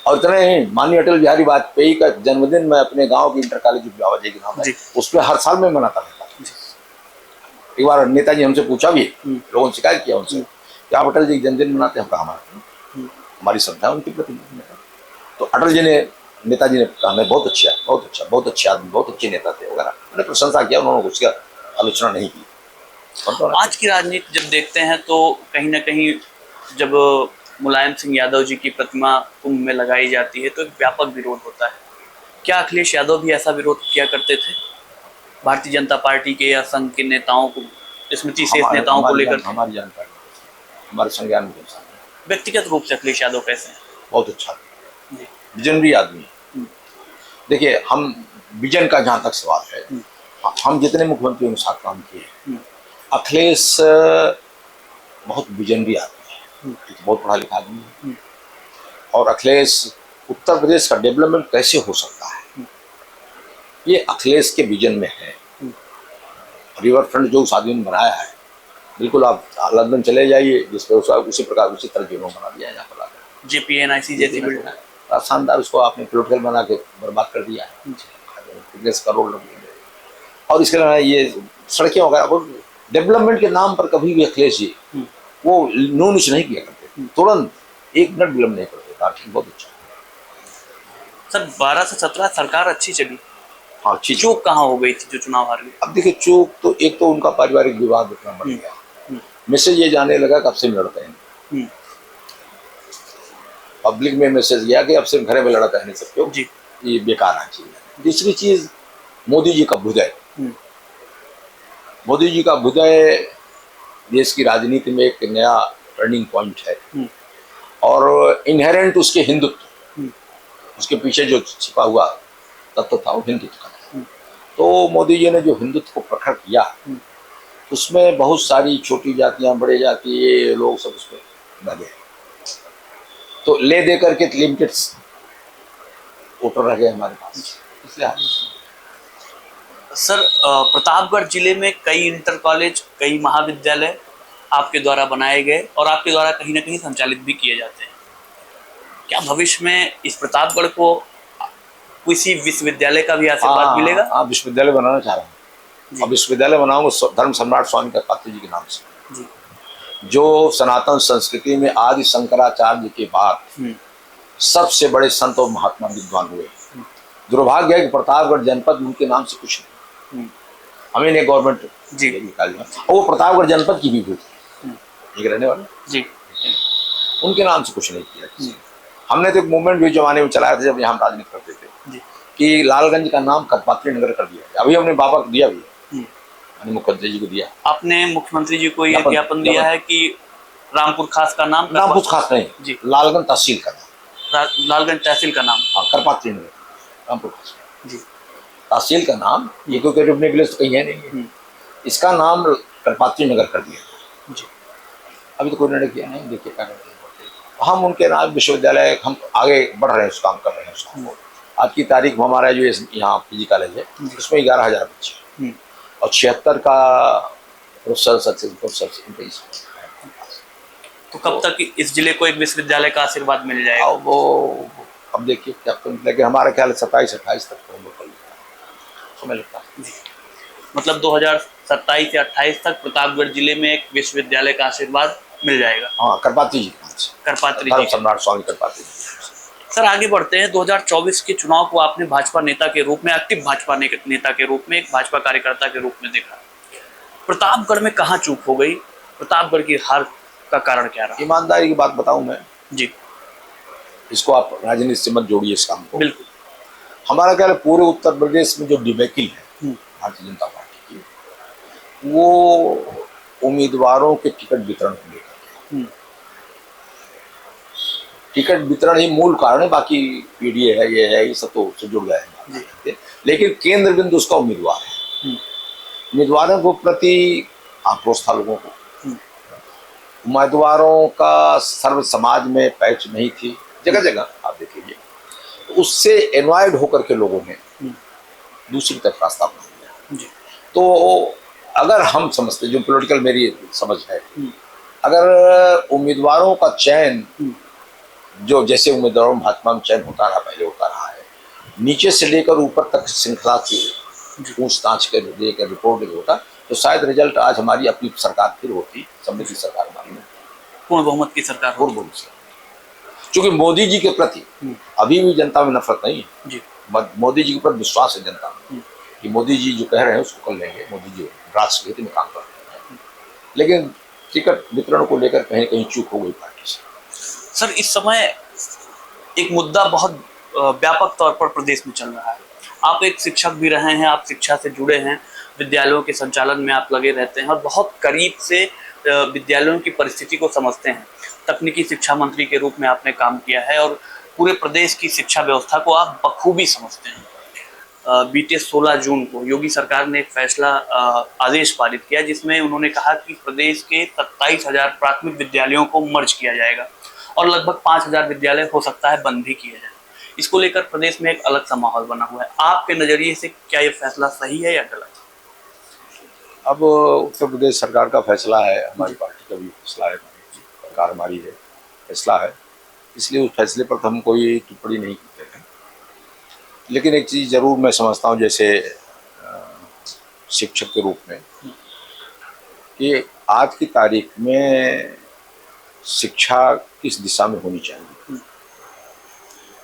Speaker 1: और इतने ही माननीय अटल बिहारी वाजपेयी का जन्मदिन मैं अपने गांव की इंटर कॉलेज बाबाजी के नाम है, उस पर हर साल में मनाता रहता था। एक बार नेताजी हमसे पूछा भी, लोगों ने शिकायत किया उनसे कि आप अटल जी जन्मदिन मनाते हैं? हम कहा हमारी श्रद्धा उनके प्रति। तो अटल जी ने, नेताजी ने कहा मैं बहुत अच्छा, बहुत अच्छा, बहुत अच्छे आदमी, बहुत अच्छे नेता थे वगैरह, मैंने प्रशंसा किया, उन्होंने उसकी आलोचना नहीं की।
Speaker 2: आज की राजनीति जब देखते हैं तो कहीं ना कहीं जब मुलायम सिंह यादव जी की प्रतिमा कुंभ में लगाई जाती है तो एक व्यापक विरोध होता है। क्या अखिलेश यादव भी ऐसा विरोध किया करते थे भारतीय जनता पार्टी के या संघ के नेताओं को, स्मृति शेष नेताओं को लेकर?
Speaker 1: हमारी जानकारी, हमारे संज्ञान में
Speaker 2: व्यक्तिगत रूप से अखिलेश यादव कैसे हैं?
Speaker 1: बहुत अच्छा, विजनरी आदमी। देखिए, हम विजन का जहाँ तक सवाल है, हम जितने मुख्यमंत्रियों के साथ काम किए, अखिलेश बहुत विजनरी आदमी है, बहुत पढ़ा लिखा आदमी है। और अखिलेश उत्तर प्रदेश का डेवलपमेंट कैसे हो सकता है, ये अखिलेश के विजन में है। रिवर फ्रंट जो उस आदमी ने बनाया है, बिल्कुल आप लंदन चले जाइए, जिस पर उसी प्रकार उसी तरह की बना दिया है यहाँ पर आकर।
Speaker 2: JPNIC जैसी बिल्डिंग
Speaker 1: शानदार, उसको आपने प्लोटल बना के बर्बाद कर दिया है, करोड़। और इसके अलावा ये सड़कें वगैरह, डेवलपमेंट के नाम पर कभी भी अखिलेश जी वो नूनिश नहीं किया करते, तुरंत 1 मिनट विलम्ब नहीं करते। ठीक, बहुत अच्छा।
Speaker 2: सर, 12 से 17 सरकार अच्छी चली।
Speaker 1: हाँ, अच्छी।
Speaker 2: चूक कहाँ हो गई थी जो चुनाव हार गई?
Speaker 1: अब देखिए, चूक तो एक तो उनका पारिवारिक विवाद इतना बढ़ गया, मैसेज ये जाने लगा कि अब से लड़ते हैं। पब्लिक में मैसेज गया कि अब से घरे में लड़ता है नहीं सकते हो। ये बेकार है चीज। दूसरी चीज, मोदी जी का भुदय। मोदी जी का भुदय देश की राजनीति में एक नया टर्निंग पॉइंट है, और इनहेरेंट उसके हिंदुत्व, उसके पीछे जो छिपा हुआ तत्व था वो हिंदुत्व का। तो मोदी जी ने जो हिंदुत्व को प्रखर किया, उसमें बहुत सारी छोटी जातियां, बड़े जाति, ये लोग सब उसमें लगे, तो ले दे करके लिमिटेड वोटर रह गए हमारे पास, इसलिए
Speaker 2: सर, प्रतापगढ़ जिले में कई इंटर कॉलेज, कई महाविद्यालय आपके द्वारा बनाए गए और आपके द्वारा कहीं ना कहीं संचालित भी किए जाते हैं। क्या भविष्य में इस प्रतापगढ़ को किसी विश्वविद्यालय का भी आशीर्वाद मिलेगा?
Speaker 1: हाँ, विश्वविद्यालय बनाना चाह रहा हूँ। अब विश्वविद्यालय बनाऊंगा धर्म सम्राट स्वामी कर्पात्री जी के नाम से
Speaker 2: जी।
Speaker 1: जो सनातन संस्कृति में आदि शंकराचार्य के बाद सबसे बड़े संत और महात्मा विद्वान हुए। दुर्भाग्य है कि प्रतापगढ़ जनपद उनके नाम से कुछ नहीं, हमें ने गवर्नमेंट
Speaker 2: जी
Speaker 1: निकाल दिया, और वो प्रतापगढ़ जनपद की भी एक रहने वाले
Speaker 2: जी,
Speaker 1: उनके नाम से कुछ नहीं किया। हमने तो एक मूवमेंट भी जमाने में चलाया था जब यहाँ राजनीति करते थे कि लालगंज का नाम कर्पात्री नगर कर दिया। अभी हमने बाबा को दिया भी, मुख्यमंत्री जी को दिया।
Speaker 2: आपने मुख्यमंत्री जी को यह ज्ञापन दिया है कि रामपुर खास का नाम,
Speaker 1: रामपुर खास नहीं
Speaker 2: जी,
Speaker 1: लालगंज तहसील का नाम,
Speaker 2: लालगंज तहसील का नाम,
Speaker 1: हाँ, कर्पात्री नगर, रामपुर खास
Speaker 2: जी,
Speaker 1: तहसील का नाम। ये क्योंकि रुकने के लिए तो कहीं है नहीं, इसका नाम कर्पात्री नगर कर दिया
Speaker 2: जी।
Speaker 1: अभी तो कोई निर्णय किया नहीं, देखिए क्या करते हैं। हम उनके नाम विश्वविद्यालय, हम आगे बढ़ रहे हैं, उस काम कर रहे हैं, उसको। आज की तारीख में हमारा जो यहाँ पीजी कॉलेज है उसमें 11,000 बच्चे और 76 का प्रोफेसर।
Speaker 2: तो कब तक इस जिले को एक विश्वविद्यालय का आशीर्वाद मिल जाएगा?
Speaker 1: वो अब देखिए क्या, लेकिन हमारा ख्याल 27-28 तक तो समय लगता है।
Speaker 2: मतलब 2027 या 28 तक प्रतापगढ़ जिले में एक विश्वविद्यालय का आशीर्वाद मिल जाएगा।
Speaker 1: हाँ, कर्पात्री जी,
Speaker 2: कर्पात्री
Speaker 1: धर्म
Speaker 2: जी,
Speaker 1: सम्राट स्वामी कर्पात्री जी।
Speaker 2: सर आगे बढ़ते हैं। 2024 के चुनाव को आपने भाजपा नेता के रूप में, एक्टिव भाजपा नेता के रूप में, एक भाजपा कार्यकर्ता के रूप में देखा। प्रतापगढ़ में कहाँ चूक हो गई? प्रतापगढ़ की हार का कारण क्या रहा?
Speaker 1: ईमानदारी की बात बताऊं मैं
Speaker 2: जी,
Speaker 1: इसको आप राजनीति से मत जोड़िए इस काम को।
Speaker 2: बिल्कुल।
Speaker 1: हमारा ख्याल पूरे उत्तर प्रदेश में जो डिबेकिल है भारतीय जनता पार्टी की, वो उम्मीदवारों के टिकट वितरण को लेकर, टिकट वितरण ही मूल कारण है, बाकी पीडीए है, ये सब तो उससे जुड़ गए हैं। लेकिन केंद्र बिंदु उसका उम्मीदवार है। उम्मीदवारों को प्रति आक्रोश था लोगों को, उम्मीदवारों का सर्व समाज में पैच नहीं थी, जगह जगह आप देखिए। तो उससे एनवायर्ड होकर के लोगों ने दूसरी तरफ रास्ता अपना लिया। तो अगर हम समझते, जो पॉलिटिकल मेरी समझ है, अगर उम्मीदवारों का चयन जो जैसे उम्मीदवारों भाजपा में चयन होता रहा, पहले होता रहा है, नीचे से लेकर ऊपर तक श्रृंखला से पूछताछ कर लेकर रिपोर्ट होता, तो शायद रिजल्ट आज हमारी अपनी सरकार फिर होती, समृद्धि सरकार हमारी,
Speaker 2: पूर्ण बहुमत की सरकार हो।
Speaker 1: क्योंकि मोदी जी के प्रति अभी भी जनता में नफरत नहीं है
Speaker 2: जी।
Speaker 1: मोदी जी के प्रति विश्वास है जनता में कि मोदी जी जो कह रहे हैं उसको कर लेंगे। मोदी जी राष्ट्र हित में काम कर रहे हैं, लेकिन टिकट वितरण को लेकर कहीं कहीं चूक हो गई पार्टी से।
Speaker 2: सर, इस समय एक मुद्दा बहुत व्यापक तौर पर प्रदेश में चल रहा है। आप एक शिक्षक भी रहे हैं, आप शिक्षा से जुड़े हैं, विद्यालयों के संचालन में आप लगे रहते हैं और बहुत करीब से विद्यालयों की परिस्थिति को समझते हैं। तकनीकी शिक्षा मंत्री के रूप में आपने काम किया है और पूरे प्रदेश की शिक्षा व्यवस्था को आप बखूबी समझते हैं। बीते 16 जून को योगी सरकार ने एक फैसला, आदेश पारित किया, जिसमें उन्होंने कहा कि प्रदेश के 27,000 प्राथमिक विद्यालयों को मर्ज किया जाएगा और लगभग 5,000 विद्यालय हो सकता है बंद भी किए जाए। इसको लेकर प्रदेश में एक अलग सा माहौल बना हुआ है। आपके नजरिए से क्या ये फैसला सही है या गलत?
Speaker 1: अब उत्तर प्रदेश सरकार का फैसला है, हमारी पार्टी का भी फैसला है, सरकार हमारी है, फैसला है, इसलिए उस फैसले पर तो हम कोई टिप्पणी नहीं करते हैं। लेकिन एक चीज़ जरूर मैं समझता हूँ, जैसे शिक्षक के रूप में, कि आज की तारीख में शिक्षा किस दिशा में होनी चाहिए।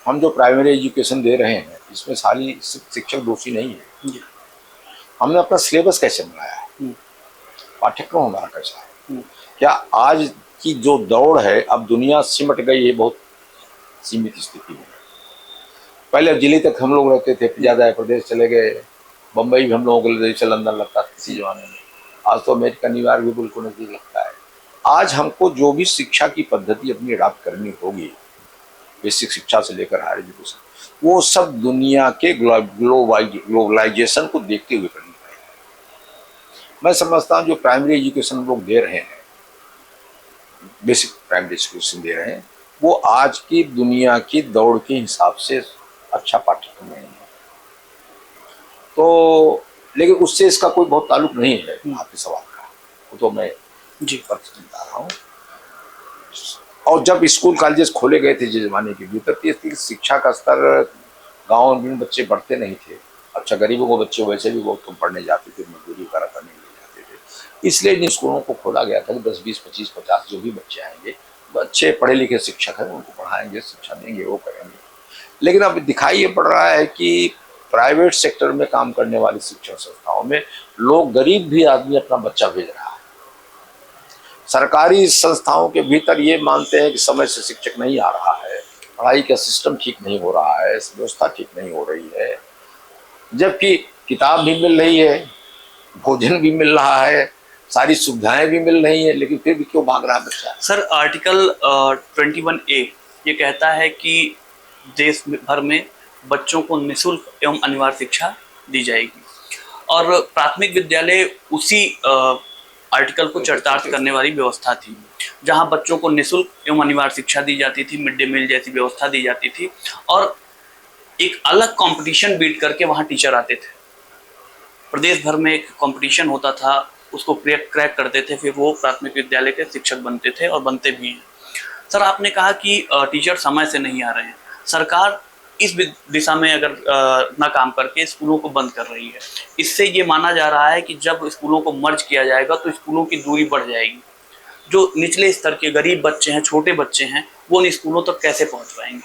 Speaker 1: हम जो प्राइमरी एजुकेशन दे रहे हैं इसमें सारी शिक्षक दोषी नहीं है। हमने अपना सिलेबस कैसे बनाया है, पाठ्यक्रम हमारा कैसा है, क्या आज की जो दौड़ है, अब दुनिया सिमट गई है बहुत सीमित स्थिति में, पहले दिल्ली तक हम लोग रहते थे, फिर ज़्यादा प्रदेश चले गए, बम्बई भी हम लोगों के लिए जैसे लंदन लगता था किसी जमाने में, आज तो अमेरिका न्यूयॉर्क भी बिल्कुल नज़दीक लगता है। आज हमको जो भी शिक्षा की पद्धति अपनी अडॉप्ट करनी होगी, बेसिक शिक्षा से लेकर हायर एजुकेशन, वो सब दुनिया के ग्लोबलाइजेशन को देखते हुए करनी पड़ेगी। मैं समझता हूँ जो प्राइमरी एजुकेशन लोग दे रहे हैं, बेसिक प्राइमरी एजुकेशन दे रहे हैं, वो आज की दुनिया की दौड़ के हिसाब से अच्छा पाठ्यक्रम नहीं है। तो लेकिन उससे इसका कोई बहुत ताल्लुक नहीं है आपके सवाल का, वो तो मैं जी बता रहा हूँ। और जब स्कूल कॉलेजेस खोले गए थे जिस जमाने के भीतर, तो शिक्षा का स्तर गाँव में बच्चे पढ़ते नहीं थे। अच्छा, गरीबों को बच्चे वैसे भी बहुत कम पढ़ने जाते थे, मजदूरी वगैरह करने के लिए जाते थे, इसलिए इन स्कूलों को खोला गया था कि 10, 20, 25, 50 जो भी बच्चे आएंगे, बच्चे पढ़े लिखे शिक्षक हैं, उनको पढ़ाएंगे, शिक्षा देंगे, वो करेंगे। लेकिन अब दिखाई ये पड़ रहा है कि प्राइवेट सेक्टर में काम करने वाली शिक्षण संस्थाओं में लोग, गरीब भी आदमी अपना बच्चा भेज रहा है। सरकारी संस्थाओं के भीतर ये मानते हैं कि समय से शिक्षक नहीं आ रहा है, पढ़ाई का सिस्टम ठीक नहीं हो रहा है, व्यवस्था ठीक नहीं हो रही है, जबकि किताब भी मिल रही है, भोजन भी मिल रहा है, सारी सुविधाएं भी मिल रही है, लेकिन फिर भी क्यों भाग रहा है बच्चा?
Speaker 2: सर, आर्टिकल 21A ये कहता है कि देश भर में बच्चों को निःशुल्क एवं अनिवार्य शिक्षा दी जाएगी, और प्राथमिक विद्यालय उसी आर्टिकल को चरितार्थ करने वाली व्यवस्था थी, जहां बच्चों को निःशुल्क एवं अनिवार्य शिक्षा दी जाती थी, मिड डे मील जैसी व्यवस्था दी जाती थी, और एक अलग कंपटीशन बीट करके वहां टीचर आते थे। प्रदेश भर में एक कंपटीशन होता था, उसको क्रैक करते थे, फिर वो प्राथमिक विद्यालय के शिक्षक बनते थे और बनते भी हैं। सर, आपने कहा कि टीचर समय से नहीं आ रहे हैं, सरकार इस दिशा में अगर ना काम करके स्कूलों को बंद कर रही है, इससे ये माना जा रहा है कि जब स्कूलों को मर्ज किया जाएगा तो स्कूलों की दूरी बढ़ जाएगी। जो निचले स्तर के गरीब बच्चे हैं, छोटे बच्चे हैं, वो उन स्कूलों तक कैसे पहुंच पाएंगे?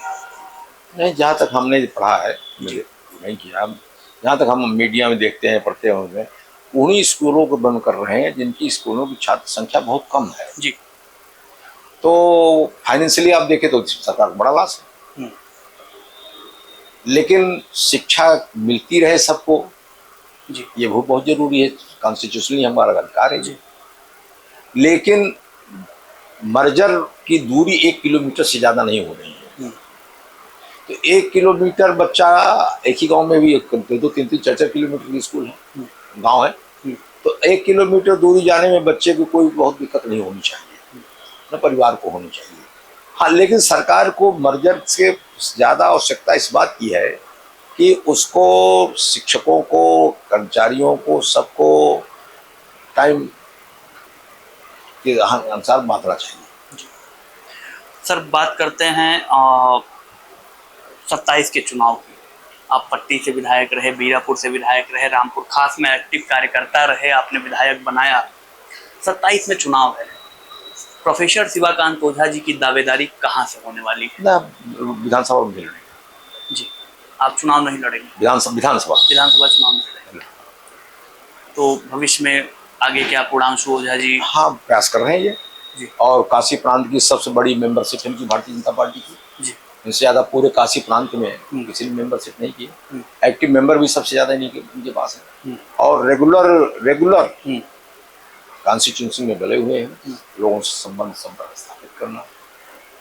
Speaker 1: नहीं, जहाँ तक हमने पढ़ा है, नहीं किया, जहाँ तक हम मीडिया में देखते हैं, पढ़ते होंगे, उन्हीं स्कूलों को बंद कर रहे हैं जिनकी स्कूलों की छात्र संख्या बहुत कम है जी। तो फाइनेंशियली आप देखें तो सरकार को बड़ा लॉस है, लेकिन शिक्षा मिलती रहे सबको जी, ये बहुत जरूरी है, कॉन्स्टिट्यूशनली हमारा अधिकार है जी। लेकिन मर्जर की दूरी 1 किलोमीटर से ज़्यादा नहीं हो रही है, तो 1 किलोमीटर बच्चा, एक ही गांव में भी 2, 3, 4 किलोमीटर की स्कूल है, गांव है, तो 1 किलोमीटर दूरी जाने में बच्चे को कोई बहुत दिक्कत नहीं होनी चाहिए, न परिवार को होनी चाहिए। हाँ, लेकिन सरकार को मर्जर से ज़्यादा आवश्यकता इस बात की है कि उसको शिक्षकों को, कर्मचारियों को, सबको टाइम के अनुसार बांटना चाहिए।
Speaker 2: सर, बात करते हैं 27 के चुनाव की। आप पट्टी से विधायक रहे, बीरापुर से विधायक रहे, रामपुर खास में एक्टिव कार्यकर्ता रहे, आपने विधायक बनाया। 27 में चुनाव है, प्रोफेसर शिवाकांत ओझा जी की दावेदारी कहाँ से होने वाली है?
Speaker 1: विधानसभा में लड़ेंगे
Speaker 2: जी। आप चुनाव नहीं लड़ेंगे?
Speaker 1: विधानसभा
Speaker 2: चुनाव नहीं लड़ेंगे। तो भविष्य में आगे क्या पुरांशु ओझा जी?
Speaker 1: हाँ, प्रयास कर रहे हैं ये जी। और काशी प्रांत की सबसे बड़ी मेंबरशिप है इनकी, भारतीय जनता पार्टी की जी। इनसे ज़्यादा पूरे काशी प्रांत में किसी ने मेंबरशिप नहीं की। एक्टिव मेंबर भी सबसे ज़्यादा इनके पास है, और रेगुलर कॉन्स्टिट्यूंसी में डले हुए हैं, लोगों से संपर्क स्थापित करना।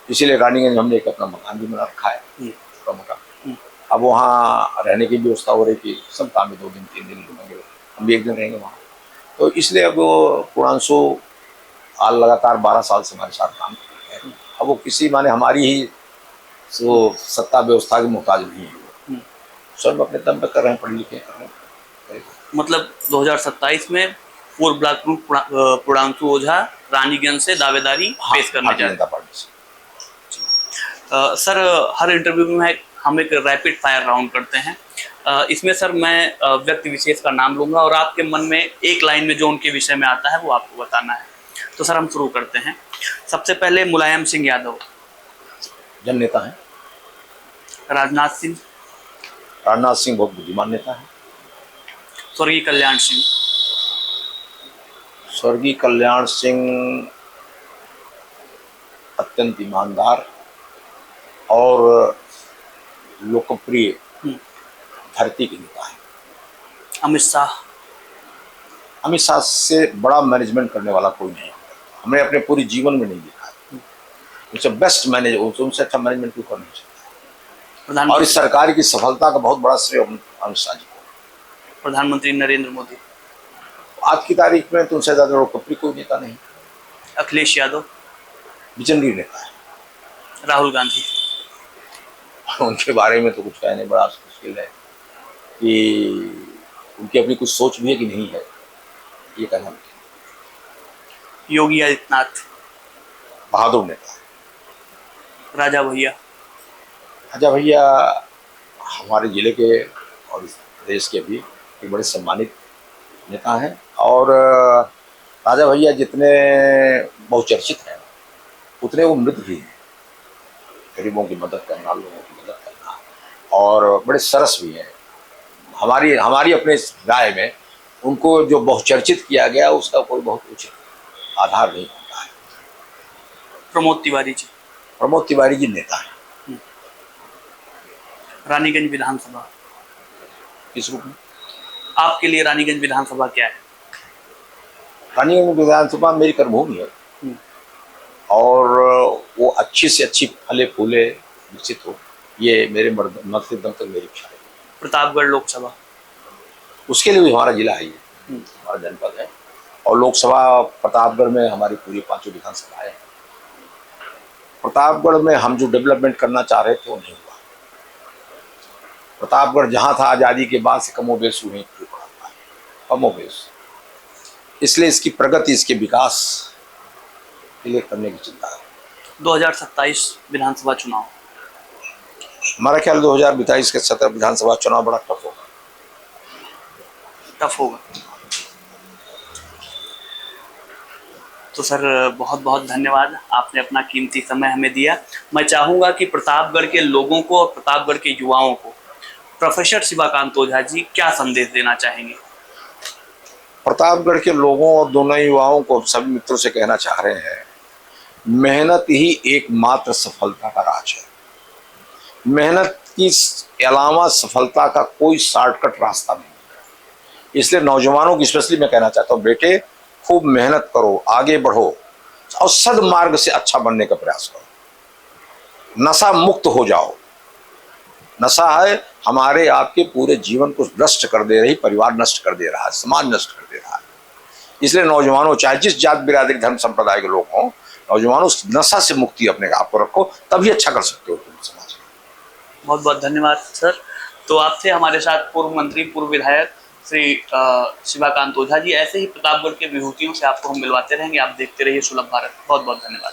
Speaker 1: इसीलिए रानीगंज हमने एक अपना मकान भी बना रखा है, मकान। अब वहाँ रहने की व्यवस्था हो रही थी, सब काम में 2 दिन 3 दिन रुकेंगे, हम भी 1 दिन रहेंगे वहाँ। तो इसलिए अब पुरांशु लगातार 12 साल से हमारे साथ काम कर रहे हैं। अब वो किसी माने हमारी ही सत्ता व्यवस्था के मोहताज नहीं है, स्वयं अपने दम पे कर रहे हैं, पढ़े लिखे कर रहे हैं। मतलब
Speaker 2: 2027 में पूर्व ब्लॉक प्रमुख पुरांशु ओझा रानीगंज से दावेदारी पेश करने जा रहे हैं। सर, हर इंटरव्यू में हम एक रैपिड फायर राउंड करते हैं। इसमें सर मैं व्यक्ति विशेष का नाम लूंगा और आपके मन में एक लाइन में जो उनके विषय में आता है वो आपको बताना है। तो सर, हम शुरू करते हैं। सबसे पहले मुलायम सिंह यादव।
Speaker 1: जन नेता हैं।
Speaker 2: राजनाथ सिंह।
Speaker 1: राजनाथ सिंह बहुत बुद्धिमान नेता है।
Speaker 2: स्वर्गीय कल्याण सिंह।
Speaker 1: स्वर्गीय कल्याण सिंह अत्यंत ईमानदार और लोकप्रिय
Speaker 2: हम्म,
Speaker 1: धरती के नेता हैं।
Speaker 2: अमित शाह।
Speaker 1: अमित शाह से बड़ा मैनेजमेंट करने वाला कोई नहीं है। हमने अपने पूरे जीवन में नहीं देखा है। उनसे बेस्ट मैनेज, उनसे अच्छा मैनेजमेंट क्यों कर नहीं सकता। और
Speaker 2: प्रधानमंत्री
Speaker 1: इस सरकार की सफलता का बहुत बड़ा श्रेय अमित शाह जी को।
Speaker 2: प्रधानमंत्री नरेंद्र मोदी।
Speaker 1: आज की तारीख में तो उनसे ज्यादा लोकप्रिय कोई नेता नहीं,
Speaker 2: अखिलेश यादव।
Speaker 1: विजनरी नेता है।
Speaker 2: राहुल गांधी।
Speaker 1: उनके बारे में तो कुछ कहने बड़ा मुश्किल है कि उनकी अपनी कुछ सोच भी है कि नहीं है, ये कहना मुश्किल।
Speaker 2: योगी आदित्यनाथ।
Speaker 1: बहादुर नेता है।
Speaker 2: राजा भैया।
Speaker 1: अच्छा भैया हमारे जिले के और इस देश के भी एक बड़े सम्मानित नेता हैं। और राजा भैया जितने बहुचर्चित हैं उतने वो मृत भी हैं। गरीबों की मदद करना, लोगों की मदद करना, और बड़े सरस भी हैं। हमारी अपने राय में उनको जो बहुचर्चित किया गया उसका कोई बहुत उचित आधार नहीं होता है।
Speaker 2: प्रमोद तिवारी जी।
Speaker 1: प्रमोद तिवारी जी नेता हैं।
Speaker 2: रानीगंज विधानसभा।
Speaker 1: किस रूप में?
Speaker 2: आपके लिए रानीगंज विधानसभा क्या है?
Speaker 1: रानीगंज विधानसभा मेरी कर्मभूमि है और वो अच्छी से अच्छी फले फूले विकसित हो, ये मेरे मरते दम तक मेरी इच्छा है।
Speaker 2: प्रतापगढ़ लोकसभा।
Speaker 1: उसके लिए भी हमारा जिला है, ये हमारा जनपद है। और लोकसभा प्रतापगढ़ में हमारी पूरी 5 विधानसभाएं हैं। प्रतापगढ़ में हम जो डेवलपमेंट करना चाह रहे थे वो नहीं हुआ। प्रतापगढ़ जहाँ था आज़ादी के बाद से कमोबेश हुए कमोबेश, इसलिए इसकी प्रगति, इसके विकास के लिए करने की चिंता है।
Speaker 2: 2027 विधानसभा चुनाव।
Speaker 1: हमारा ख्याल 2022 के 17 विधानसभा चुनाव बड़ा टफ होगा।
Speaker 2: टफ होगा। तो सर बहुत बहुत धन्यवाद, आपने अपना कीमती समय हमें दिया। मैं चाहूँगा कि प्रतापगढ़ के लोगों को और प्रतापगढ़ के युवाओं को प्रोफेसर शिवाकांत ओझा जी क्या संदेश देना चाहेंगे?
Speaker 1: प्रतापगढ़ के लोगों और दोनों युवाओं को सभी मित्रों से कहना चाह रहे हैं, मेहनत ही एकमात्र सफलता का राज है। मेहनत के अलावा सफलता का कोई शॉर्टकट रास्ता नहीं है। इसलिए नौजवानों की स्पेशली मैं कहना चाहता हूँ, बेटे खूब मेहनत करो, आगे बढ़ो और सद्मार्ग से अच्छा बनने का प्रयास करो। नशा मुक्त हो जाओ। नशा है हमारे आपके पूरे जीवन को नष्ट कर दे रही, परिवार नष्ट कर दे रहा है, समाज नष्ट कर दे रहा है। इसलिए नौजवानों, चाहे जिस जात बिरादरी धर्म संप्रदाय के लोग हों, नौजवानों नशा से मुक्ति अपने आप को रखो, तभी अच्छा कर सकते हो तुम समाज में।
Speaker 2: बहुत बहुत धन्यवाद सर। तो आप थे हमारे साथ पूर्व मंत्री, पूर्व विधायक श्री शिवाकांत ओझा जी। ऐसे ही प्रतापगढ़ के विभूतियों से आपको हम मिलवाते रहेंगे। आप देखते रहिए सुलभ भारत। बहुत बहुत धन्यवाद।